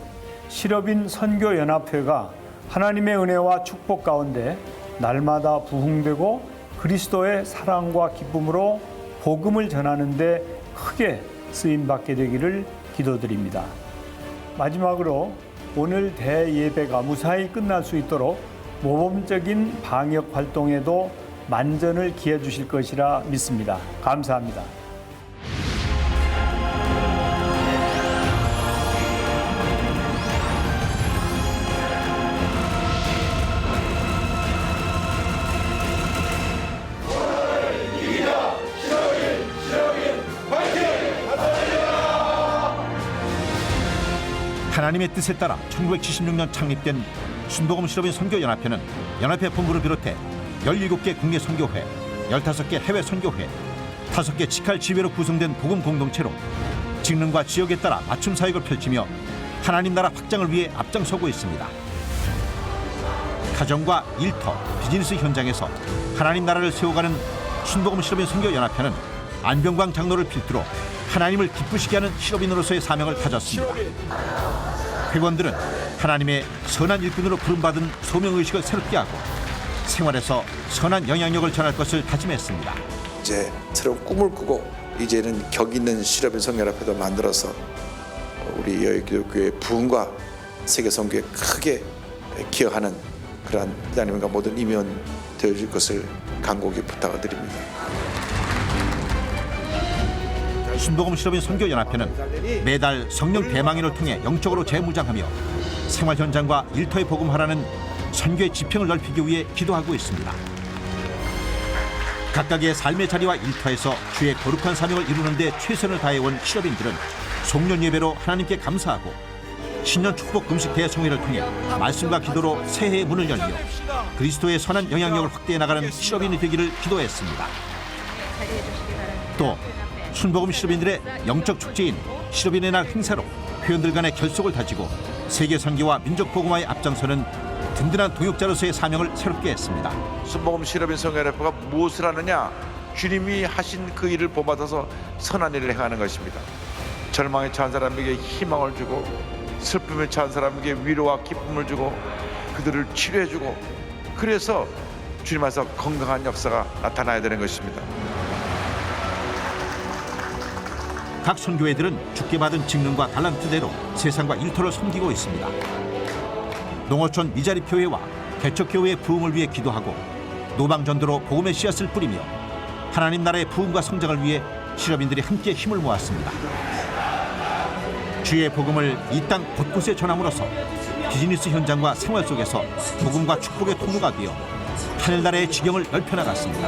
시럽인 선교연합회가 하나님의 은혜와 축복 가운데 날마다 부흥되고 그리스도의 사랑과 기쁨으로 복음을 전하는 데 크게 쓰임받게 되기를 기도드립니다. 마지막으로 오늘 대예배가 무사히 끝날 수 있도록 모범적인 방역 활동에도 만전을 기해 주실 것이라 믿습니다. 감사합니다. 하나님의 뜻에 따라 1976년 창립된 순복음 시럽인 선교연합회는 연합회 본부를 비롯해 17개 국내 선교회, 15개 해외 선교회, 5개 직할 지회로 구성된 복음 공동체로 직능과 지역에 따라 맞춤 사역을 펼치며 하나님 나라 확장을 위해 앞장서고 있습니다. 가정과 일터, 비즈니스 현장에서 하나님 나라를 세워가는 순복음 시럽인 선교연합회는 안병광 장로를 필두로 하나님을 기쁘시게 하는 시럽인으로서의 사명을 가졌습니다. 회원들은 하나님의 선한 일꾼으로 부름받은 소명의식을 새롭게 하고 생활에서 선한 영향력을 전할 것을 다짐했습니다. 이제 새로운 꿈을 꾸고 이제는 격 있는 시럽인 선교연합회도 만들어서 우리 여의기독교의 부흥과 세계 선교에 크게 기여하는 그러한 하나님과 모든 임원 되어줄 것을 간곡히 부탁을 드립니다. 순복음 시럽인 선교연합회는 매달 성령 대망인을 통해 영적으로 재무장하며 생활 현장과 일터에 복음하라는 선교의 지평을 넓히기 위해 기도하고 있습니다. 각각의 삶의 자리와 일터에서 주의 거룩한 사명을 이루는 데 최선을 다해온 시럽인들은 송년 예배로 하나님께 감사하고 신년 축복 금식 대성회를 통해 말씀과 기도로 새해의 문을 열며 그리스도의 선한 영향력을 확대해 나가는 시럽인이 되기를 기도했습니다. 또 순복음 시럽인들의 영적 축제인 시럽인의 날 행사로 회원들 간의 결속을 다지고 세계 선교와 민족 복음화에 앞장서는 든든한 동역자로서의 사명을 새롭게 했습니다. 순복음 시럽인 선교연합회가 무엇을 하느냐? 주님이 하신 그 일을 본받아서 선한 일을 행하는 것입니다. 절망에 처한 사람에게 희망을 주고 슬픔에 처한 사람에게 위로와 기쁨을 주고 그들을 치료해주고 그래서 주님 안에서 건강한 역사가 나타나야 되는 것입니다. 각 선교회들은 주께 받은 직능과 달란트대로 세상과 일터를 섬기고 있습니다. 농어촌 미자립교회와 개척교회의 부흥을 위해 기도하고 노방전도로 복음의 씨앗을 뿌리며 하나님 나라의 부흥과 성장을 위해 시럽인들이 함께 힘을 모았습니다. 주의 복음을 이 땅 곳곳에 전함으로써 비즈니스 현장과 생활 속에서 복음과 축복의 통로가 되어 하늘나라의 지경을 넓혀나갔습니다.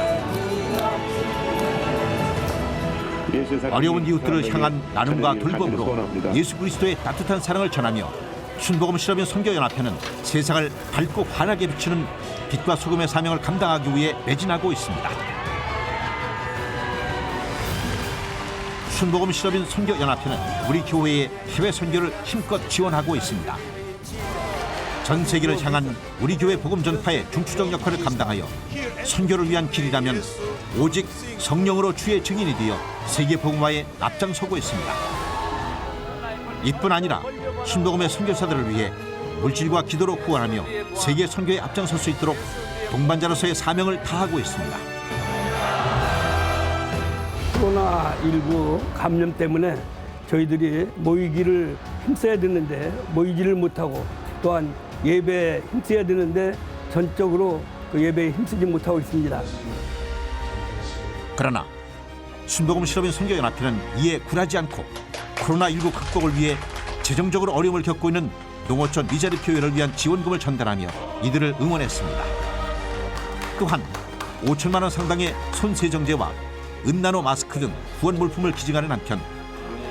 어려운 이웃들을 향한 나눔과 돌봄으로 예수 그리스도의 따뜻한 사랑을 전하며 순복음 실업인 선교연합회는 세상을 밝고 환하게 비추는 빛과 소금의 사명을 감당하기 위해 매진하고 있습니다. 순복음 실업인 선교연합회는 우리 교회의 해외 선교를 힘껏 지원하고 있습니다. 전 세계를 향한 우리 교회 복음 전파의 중추적 역할을 감당하여 선교를 위한 길이라면 오직 성령으로 주의 증인이 되어 세계 복음화에 앞장서고 있습니다. 이뿐 아니라 순복음의 선교사들을 위해 물질과 기도로 후원하며 세계 선교에 앞장설 수 있도록 동반자로서의 사명을 다하고 있습니다. 코로나19 감염 때문에 저희들이 모이기를 힘써야 되는데 모이지를 못하고 또한 예배에 힘써야 되는데 전적으로 그 예배에 힘쓰지 못하고 있습니다. 그러나 순복음 실업인 선교연합회는 이에 굴하지 않고 코로나19 극복을 위해 재정적으로 어려움을 겪고 있는 농어촌 미자립 교회를 위한 지원금을 전달하며 이들을 응원했습니다. 또한 5천만 원 상당의 손세정제와 은나노 마스크 등 후원 물품을 기증하는 한편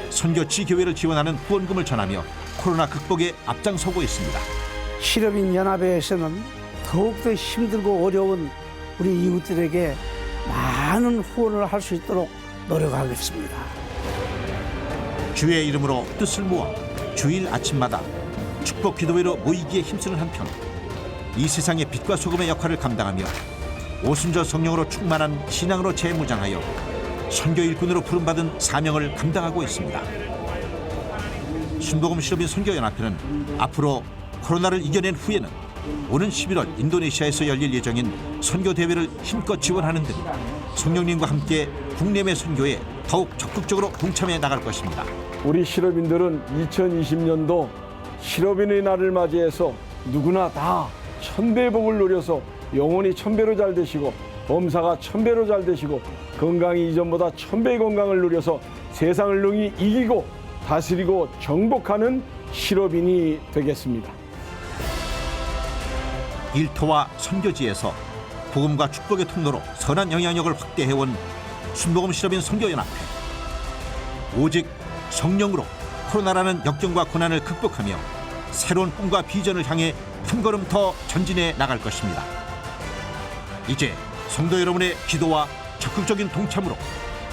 선교 지교회를 지원하는 후원금을 전하며 코로나 극복에 앞장서고 있습니다. 실업인 연합회에서는 더욱더 힘들고 어려운 우리 이웃들에게 많은 후원을 할 수 있도록 노력하겠습니다. 주의 이름으로 뜻을 모아 주일 아침마다 축복 기도회로 모이기에 힘쓰는 한편 이 세상의 빛과 소금의 역할을 감당하며 오순절 성령으로 충만한 신앙으로 재무장하여 선교 일꾼으로 부름받은 사명을 감당하고 있습니다. 순복음 실업인 선교연합회는 앞으로 코로나를 이겨낸 후에는 오는 11월 인도네시아에서 열릴 예정인 선교대회를 힘껏 지원하는 등 성령님과 함께 국내외 선교에 더욱 적극적으로 동참해 나갈 것입니다. 우리 실업인들은 2020년도 실업인의 날을 맞이해서 누구나 다 천배의 복을 누려서 영혼이 천배로 잘 되시고 범사가 천배로 잘 되시고 건강이 이전보다 천배의 건강을 누려서 세상을 능히 이기고 다스리고 정복하는 실업인이 되겠습니다. 일터와 선교지에서 복음과 축복의 통로로 선한 영향력을 확대해온 순복음 실업인 선교연합회. 오직 성령으로 코로나라는 역경과 고난을 극복하며 새로운 꿈과 비전을 향해 한 걸음 더 전진해 나갈 것입니다. 이제 성도 여러분의 기도와 적극적인 동참으로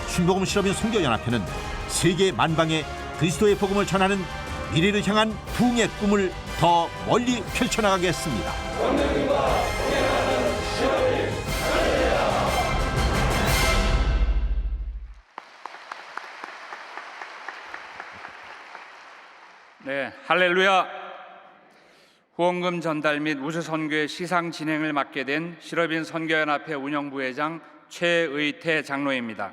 순복음 실업인 선교연합회는 세계 만방에 그리스도의 복음을 전하는 미래를 향한 부흥의 꿈을 더 멀리 펼쳐나가겠습니다. 네, 할렐루야. 후원금 전달 및 우수선교의 시상 진행을 맡게 된 실업인 선교연합회 운영부회장 최의태 장로입니다.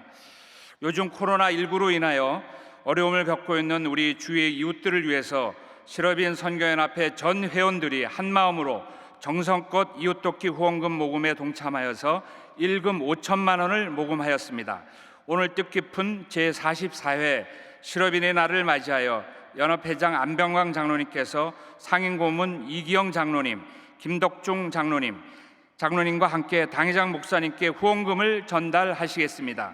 요즘 코로나19로 인하여 어려움을 겪고 있는 우리 주의 이웃들을 위해서 실업인 선교연합회 전 회원들이 한마음으로 정성껏 이웃돕기 후원금 모금에 동참하여서 일금 5천만 원을 모금하였습니다. 오늘 뜻깊은 제44회 실업인의 날을 맞이하여 연합회장 안병광 장로님께서 상임고문 이기영 장로님, 김덕중 장로님과 함께 당회장 목사님께 후원금을 전달하시겠습니다.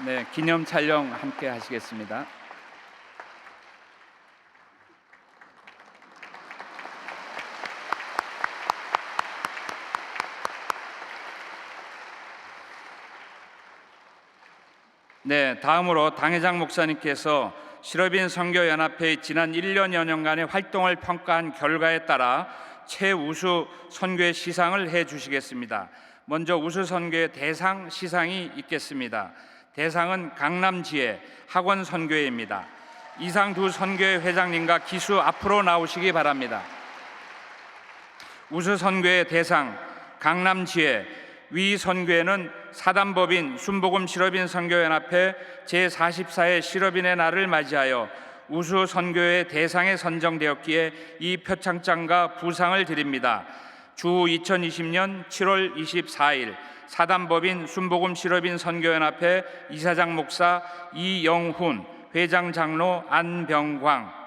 네, 기념 촬영 함께 하시겠습니다. 네, 다음으로 당회장 목사님께서 실업인 선교연합회의 지난 1년 여년간의 활동을 평가한 결과에 따라 최우수 선교의 시상을 해주시겠습니다. 먼저 우수 선교의 대상 시상이 있겠습니다. 대상은 강남지혜 학원 선교회입니다. 이상 두 선교회 회장님과 기수 앞으로 나오시기 바랍니다. 우수 선교회 대상 강남지혜 위 선교회는 사단법인 순복음 실업인 선교연합회 제44회 실업인의 날을 맞이하여 우수 선교회 대상에 선정되었기에 이 표창장과 부상을 드립니다. 주 2020년 7월 24일 사단법인 순복음 실업인 선교연합회 이사장 목사 이영훈, 회장 장로 안병광.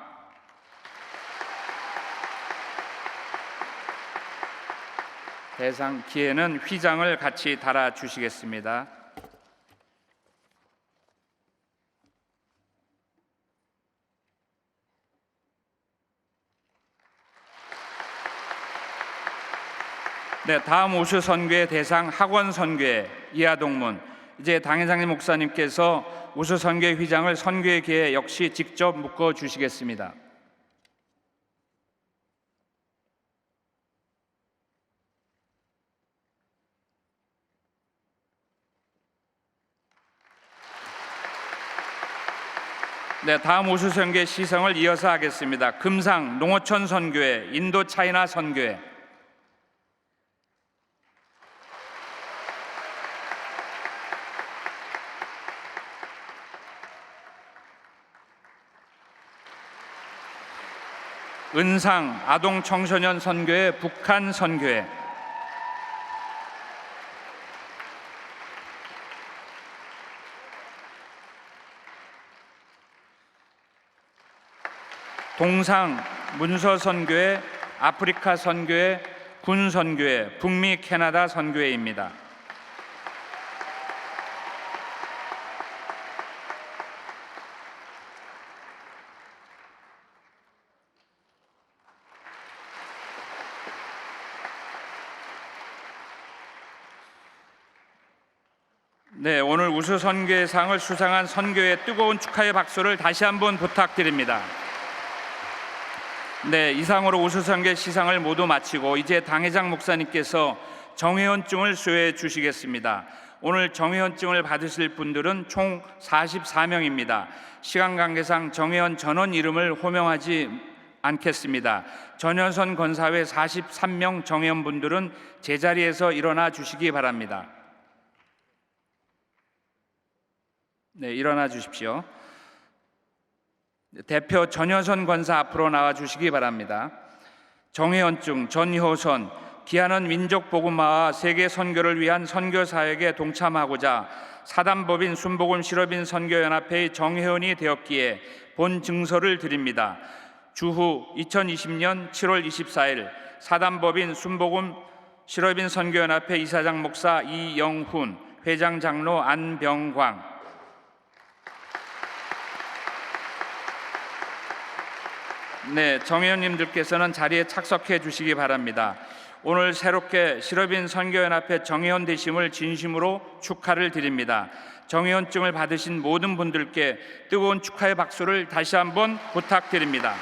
대상 기에는 휘장을 같이 달아 주시겠습니다. 네, 다음 우수 선교의 대상 학원 선교회 이하동문, 이제 당회장님 목사님께서 우수 선교회 휘장을 선교회 기에 역시 직접 묶어 주시겠습니다. 네, 다음 우수 선교회 시성을 이어서 하겠습니다. 금상 농어촌 선교회, 인도 차이나 선교회. 은상 아동 청소년 선교회, 북한 선교회. 동상 문서 선교회, 아프리카 선교회, 군 선교회, 북미 캐나다 선교회입니다. 네, 오늘 우수 선교회상을 수상한 선교회 뜨거운 축하의 박수를 다시 한번 부탁드립니다. 네, 이상으로 우수 선교회 시상을 모두 마치고 이제 당회장 목사님께서 정회원증을 수여해 주시겠습니다. 오늘 정회원증을 받으실 분들은 총 44명입니다. 시간 관계상 정회원 전원 이름을 호명하지 않겠습니다. 전현선 권사회 43명 정회원분들은 제자리에서 일어나 주시기 바랍니다. 네, 일어나 주십시오. 대표 전효선 권사 앞으로 나와 주시기 바랍니다. 정회원증 전효선, 기하는 민족 복음화와 세계 선교를 위한 선교 사역에 동참하고자 사단법인 순복음 실업인 선교연합회의 정회원이 되었기에 본 증서를 드립니다. 주후 2020년 7월 24일 사단법인 순복음 실업인 선교연합회 이사장 목사 이영훈, 회장 장로 안병광. 네, 정회원님들께서는 자리에 착석해 주시기 바랍니다. 오늘 새롭게 실업인 선교연합회 정회원 되심을 진심으로 축하를 드립니다. 정회원증을 받으신 모든 분들께 뜨거운 축하의 박수를 다시 한번 부탁드립니다.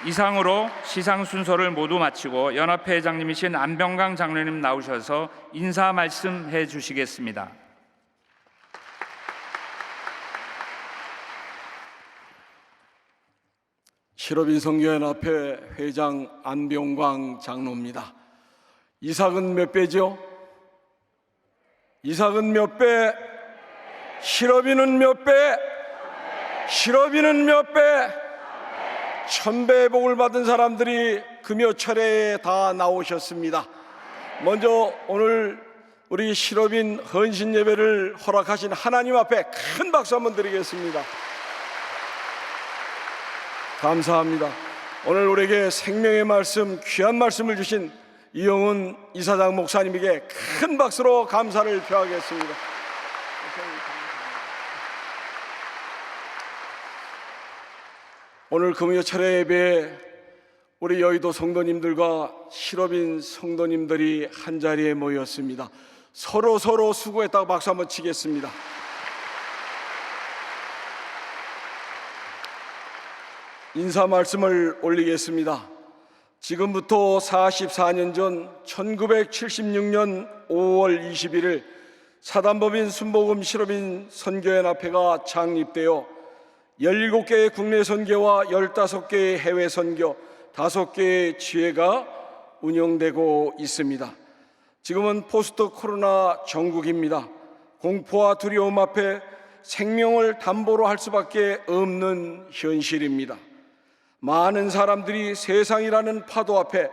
이상으로 시상 순서를 모두 마치고 연합회 회장님이신 안병강 장로님 나오셔서 인사 말씀해 주시겠습니다. 실업인 선교연합회 회장 안병광 장로입니다. 이삭은 몇 배죠? 이삭은 몇 배? 실업인은 몇 배? 실업인은 몇 배? 1000배의 복을 받은 사람들이 금요철에 다 나오셨습니다. 먼저 오늘 우리 실업인 헌신 예배를 허락하신 하나님 앞에 큰 박수 한번 드리겠습니다. 감사합니다. 오늘 우리에게 생명의 말씀, 귀한 말씀을 주신 이영훈 이사장 목사님에게 큰 박수로 감사를 표하겠습니다. 오늘 금요 철회 예배에 우리 여의도 성도님들과 실업인 성도님들이 한자리에 모였습니다. 서로 수고했다고 박수 한번 치겠습니다. 인사 말씀을 올리겠습니다. 지금부터 44년 전 1976년 5월 21일 사단법인 순복음 실업인 선교연합회가 창립되어 17개의 국내 선교와 15개의 해외 선교, 5개의 지회가 운영되고 있습니다. 지금은 포스트 코로나 정국입니다. 공포와 두려움 앞에 생명을 담보로 할 수밖에 없는 현실입니다. 많은 사람들이 세상이라는 파도 앞에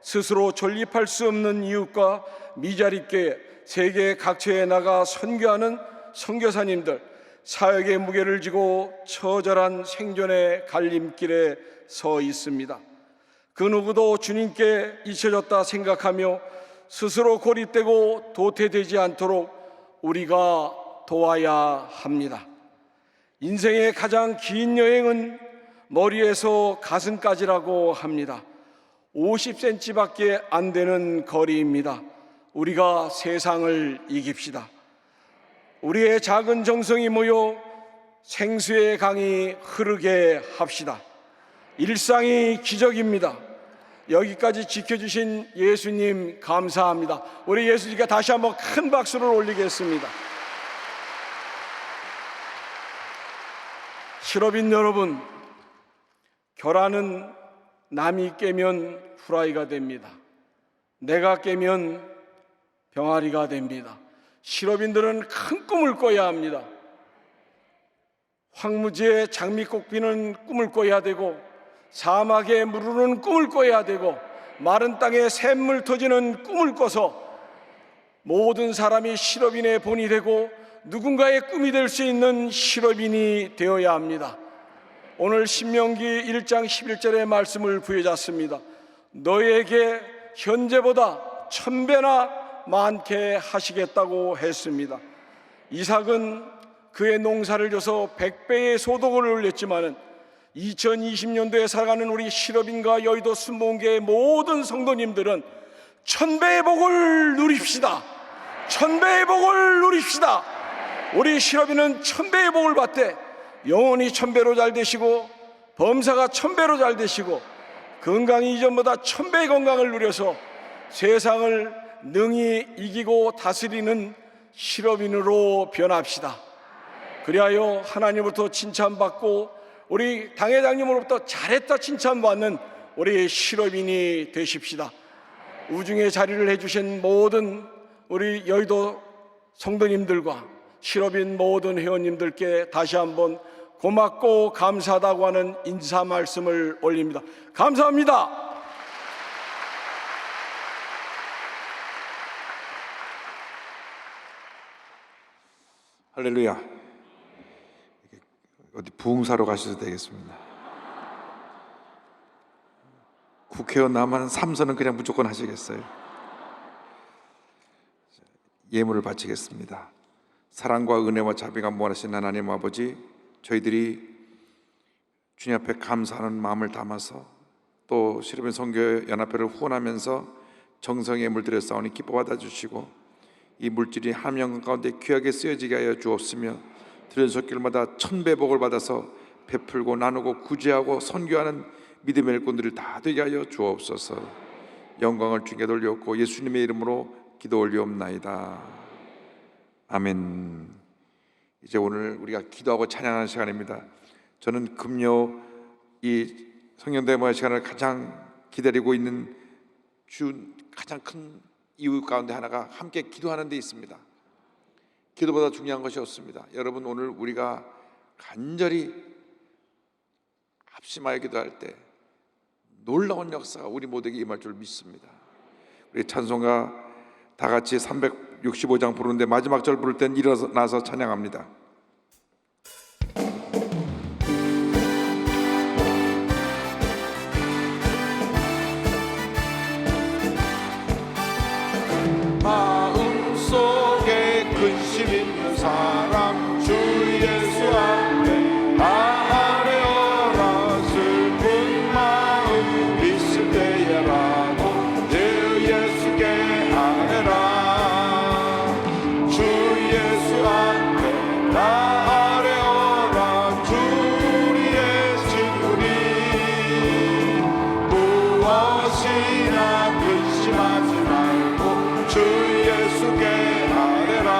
스스로 존립할 수 없는 이웃과 미자립교회 세계 각처에 나가 선교하는 선교사님들, 사역의 무게를 지고 처절한 생존의 갈림길에 서 있습니다. 그 누구도 주님께 잊혀졌다 생각하며 스스로 고립되고 도태되지 않도록 우리가 도와야 합니다. 인생의 가장 긴 여행은 머리에서 가슴까지라고 합니다. 50cm밖에 안 되는 거리입니다. 우리가 세상을 이깁시다. 우리의 작은 정성이 모여 생수의 강이 흐르게 합시다. 일상이 기적입니다. 여기까지 지켜주신 예수님 감사합니다. 우리 예수님께 다시 한번 큰 박수를 올리겠습니다. 실업인 여러분, 계란은 남이 깨면 후라이가 됩니다. 내가 깨면 병아리가 됩니다. 실업인들은 큰 꿈을 꿔야 합니다. 황무지에 장미꽃 피는 꿈을 꿔야 되고, 사막에 무르르는 꿈을 꿔야 되고, 마른 땅에 샘물 터지는 꿈을 꿔서 모든 사람이 실업인의 본이 되고 누군가의 꿈이 될 수 있는 실업인이 되어야 합니다. 오늘 신명기 1장 11절의 말씀을 부여잡습니다. 너에게 현재보다 1000배나 많게 하시겠다고 했습니다. 이삭은 그의 농사를 줘서 100배의 소득을 올렸지만 2020년도에 살아가는 우리 실업인과 여의도 순복음교회 모든 성도님들은 1000배의 복을 누립시다. 1000배의 복을 누립시다. 우리 실업인은 1000배의 복을 받되 영혼이 1000배로 잘 되시고 범사가 1000배로 잘 되시고 건강이 이전보다 1000배의 건강을 누려서 세상을 능히 이기고 다스리는 실업인으로 변합시다. 그리하여 하나님으로부터 칭찬받고 우리 당회장님으로부터 잘했다 칭찬받는 우리 실업인이 되십시다. 우중의 자리를 해주신 모든 우리 여의도 성도님들과 실업인 모든 회원님들께 다시 한번 고맙고 감사하다고 하는 인사 말씀을 올립니다. 감사합니다. 할렐루야. 어디 부흥사로 가셔도 되겠습니다. 국회의원 남은 3선은 그냥 무조건 하시겠어요? 예물을 바치겠습니다. 사랑과 은혜와 자비가 무한하신 하나님 아버지, 저희들이 주님 앞에 감사하는 마음을 담아서 또 실업인 선교연합회를 후원하면서 정성의 물들여 싸우니 기뻐 받아주시고 이 물질이 하나님 가운데 귀하게 쓰여지게 하여 주옵시며 들은 손길마다 1000배 복을 받아서 베풀고 나누고 구제하고 선교하는 믿음의 일꾼들을 다 되게 하여 주옵소서. 영광을 주께 돌려옵고 예수님의 이름으로 기도 올리옵나이다. 아멘. 이제 오늘 우리가 기도하고 찬양하는 시간입니다. 저는 금요 이 성령대모의 시간을 가장 기다리고 있는 가장 큰 이유 가운데 하나가 함께 기도하는 데 있습니다. 기도보다 중요한 것이 없습니다. 여러분, 오늘 우리가 간절히 합심하여 기도할 때 놀라운 역사가 우리 모두에게 임할 줄 믿습니다. 우리 찬송가 다 같이 365장 부르는데 마지막 절 부를 땐 일어나서 찬양합니다. 마음속에 근심 있는 사람 주 예수 앞에 아뢰어라. 슬픈 마음 있을 때에라도 내 예수께 아뢰라. 주 예수 앞에 아뢰어라. 주리의 진우리 무엇이나 근심하지 말고 주 예수께 아뢰라.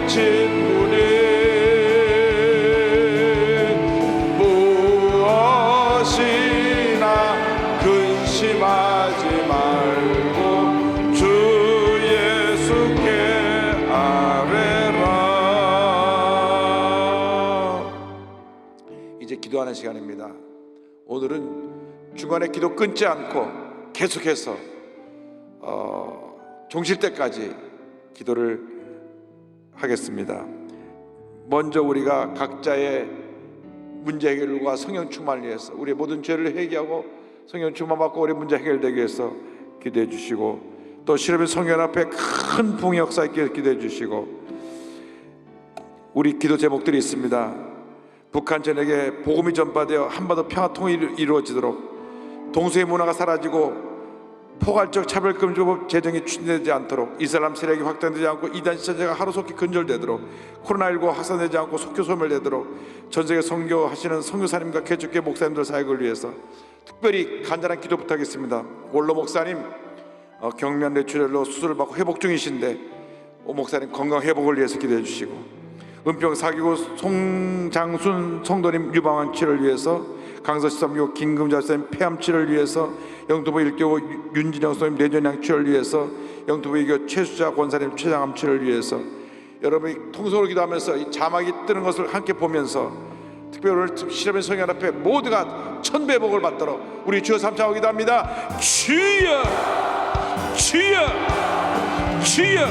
친구는 무엇이나 근심하지 말고 주 예수께 아뢰라. 이제 기도하는 시간입니다. 오늘은 중간에 기도 끊지 않고 계속해서 종실 때까지 기도를 하겠습니다. 먼저 우리가 각자의 문제 해결과 성령 충만을 위해서 우리의 모든 죄를 회개하고 성령 충만 받고 우리 문제 해결되기 위해서 기도해 주시고, 또 시럽인 성령 앞에 큰 부흥 역사 있게 기도해 주시고, 우리 기도 제목들이 있습니다. 북한 전역에 복음이 전파되어 한반도 평화 통일이 이루어지도록, 동서의 문화가 사라지고 포괄적 차별금지법 제정이 추진되지 않도록, 이슬람 세력이 확장되지 않고 이단 시체제가 하루속히 근절되도록, 코로나19 확산되지 않고 속교 소멸되도록 전 세계 선교하시는 선교사님과 개척교회 목사님들 사역을 위해서 특별히 간절한 기도 부탁하겠습니다. 원로 목사님 경련 뇌출혈로 수술을 받고 회복 중이신데 오 목사님 건강 회복을 위해서 기도해 주시고, 은평 사기구 송장순 성도님 유방암 치료를 위해서, 강서시삼교 김금자쌤 폐암 치료를 위해서, 영토부 1교구 윤진영 선생님 뇌전양 치료를 위해서, 영토부 2교 최수자 권사님 췌장암 치료를 위해서, 여러분이 통성으로 기도하면서 이 자막이 뜨는 것을 함께 보면서 특별히 오늘 시럽인 성령 앞에 모두가 천배복을 받도록 우리 주여 삼창하고 기도합니다. 주여 주여 주여.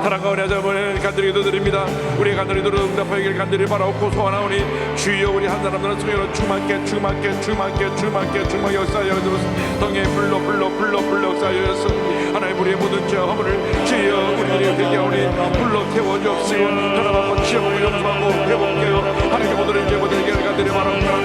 사랑과 은혜 자보내 간절히 기도드립니다. 우리의 간절히 기도를 응답하기를 간절히 바라옵고 소원하오니, 주여 우리 한 사람들은 성령으로 충만케 역사하여 주소서. 동해 불러 역사하여 하나님 우리의 모든 죄와 허물을 주여 우리들이 회개하오니 불러 태워주옵시고, 전화받고 치유하고 용서하고 회복하여 하나님의 모든 죄보다 해결을 간절히 바라옵니다.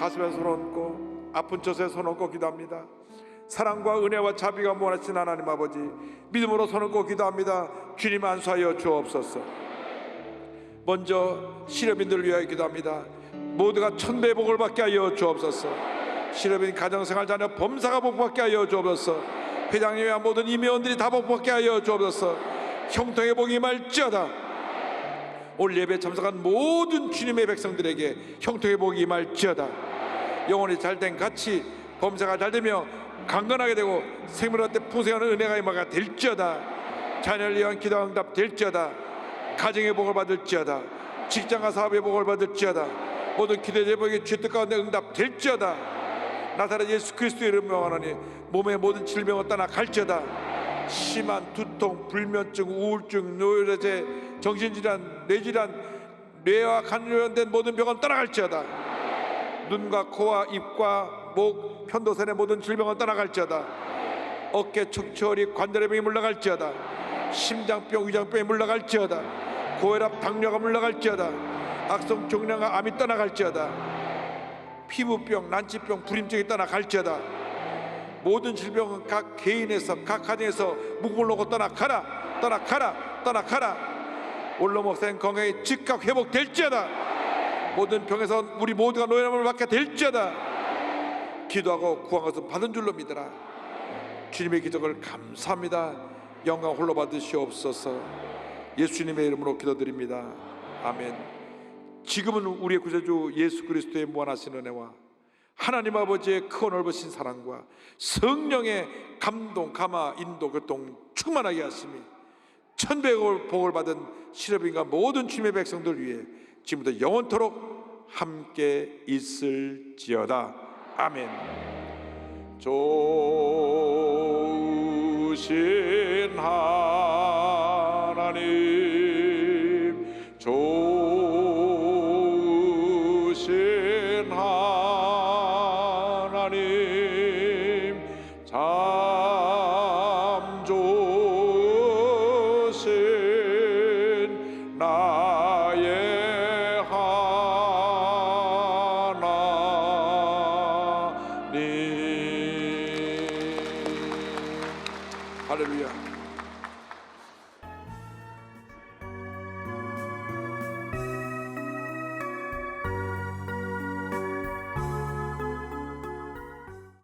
가슴에 손 얹고 아픈 젖에 손 얹고 기도합니다. 사랑과 은혜와 자비가 무한하신 하나님 아버지, 믿음으로 손 얹고 기도합니다. 주님 안수하여 주옵소서. 먼저 실업인들을 위하여 기도합니다. 모두가 천배의 복을 받게 하여 주옵소서. 실업인 가정생활 자녀 범사가 복받게 하여 주옵소서. 회장님과 모든 임회원들이 다 복받게 하여 주옵소서. 형통의 복이 임할지어다. 오늘 예배 참석한 모든 주님의 백성들에게 형통의 복이 임할지어다. 영혼이 잘된 같이 범사가 잘되며 강건하게 되고 생명을 얻되 풍성한 은혜가 임하가 될지어다. 자녀를 위한 기도 응답 될지어다. 가정의 복을 받을지어다. 직장과 사업의 복을 받을지어다. 모든 기도 제목의 죄뜻 가운데 응답 될지어다. 나사렛 예수 그리스도의 이름으로 명하노니 몸의 모든 질병을 떠나 갈지어다. 심한 두통, 불면증, 우울증, 뇌혈제, 정신질환, 뇌질환, 뇌와 간으로 연된 모든 병은 떠나갈지어다. 눈과 코와 입과 목, 편도선의 모든 질병은 떠나갈지어다. 어깨, 척추, 허리, 관절의 병이 물러갈지어다. 심장병, 위장병이 물러갈지어다. 고혈압, 당뇨가 물러갈지어다. 악성 종양과 암이 떠나갈지어다. 피부병, 난치병, 불임증이 떠나갈지어다. 모든 질병은 각 개인에서 각 가정에서 묵물로고 떠나가라. 떠나가라. 떠나가라. 올로 목사님 건강이 즉각 회복될지어다. 모든 병에서 우리 모두가 노예함을 받게 될지어다. 기도하고 구한 것은 받은 줄로 믿어라. 주님의 기적을 감사합니다. 영광 홀로 받으시옵소서. 예수님의 이름으로 기도드립니다. 아멘. 지금은 우리의 구세주 예수 그리스도의 무한하신 은혜와 하나님 아버지의 크고 넓으신 사랑과 성령의 감동, 감화, 인도, 교통 충만하게 하심이 천배의 복을 받은 실업인과 모든 주님의 백성들 위해 지금부터 영원토록 함께 있을지어다. 아멘. 좋으신 하나님, 좋으신 하나님, 참 좋으신 나의 하나님. 할렐루야.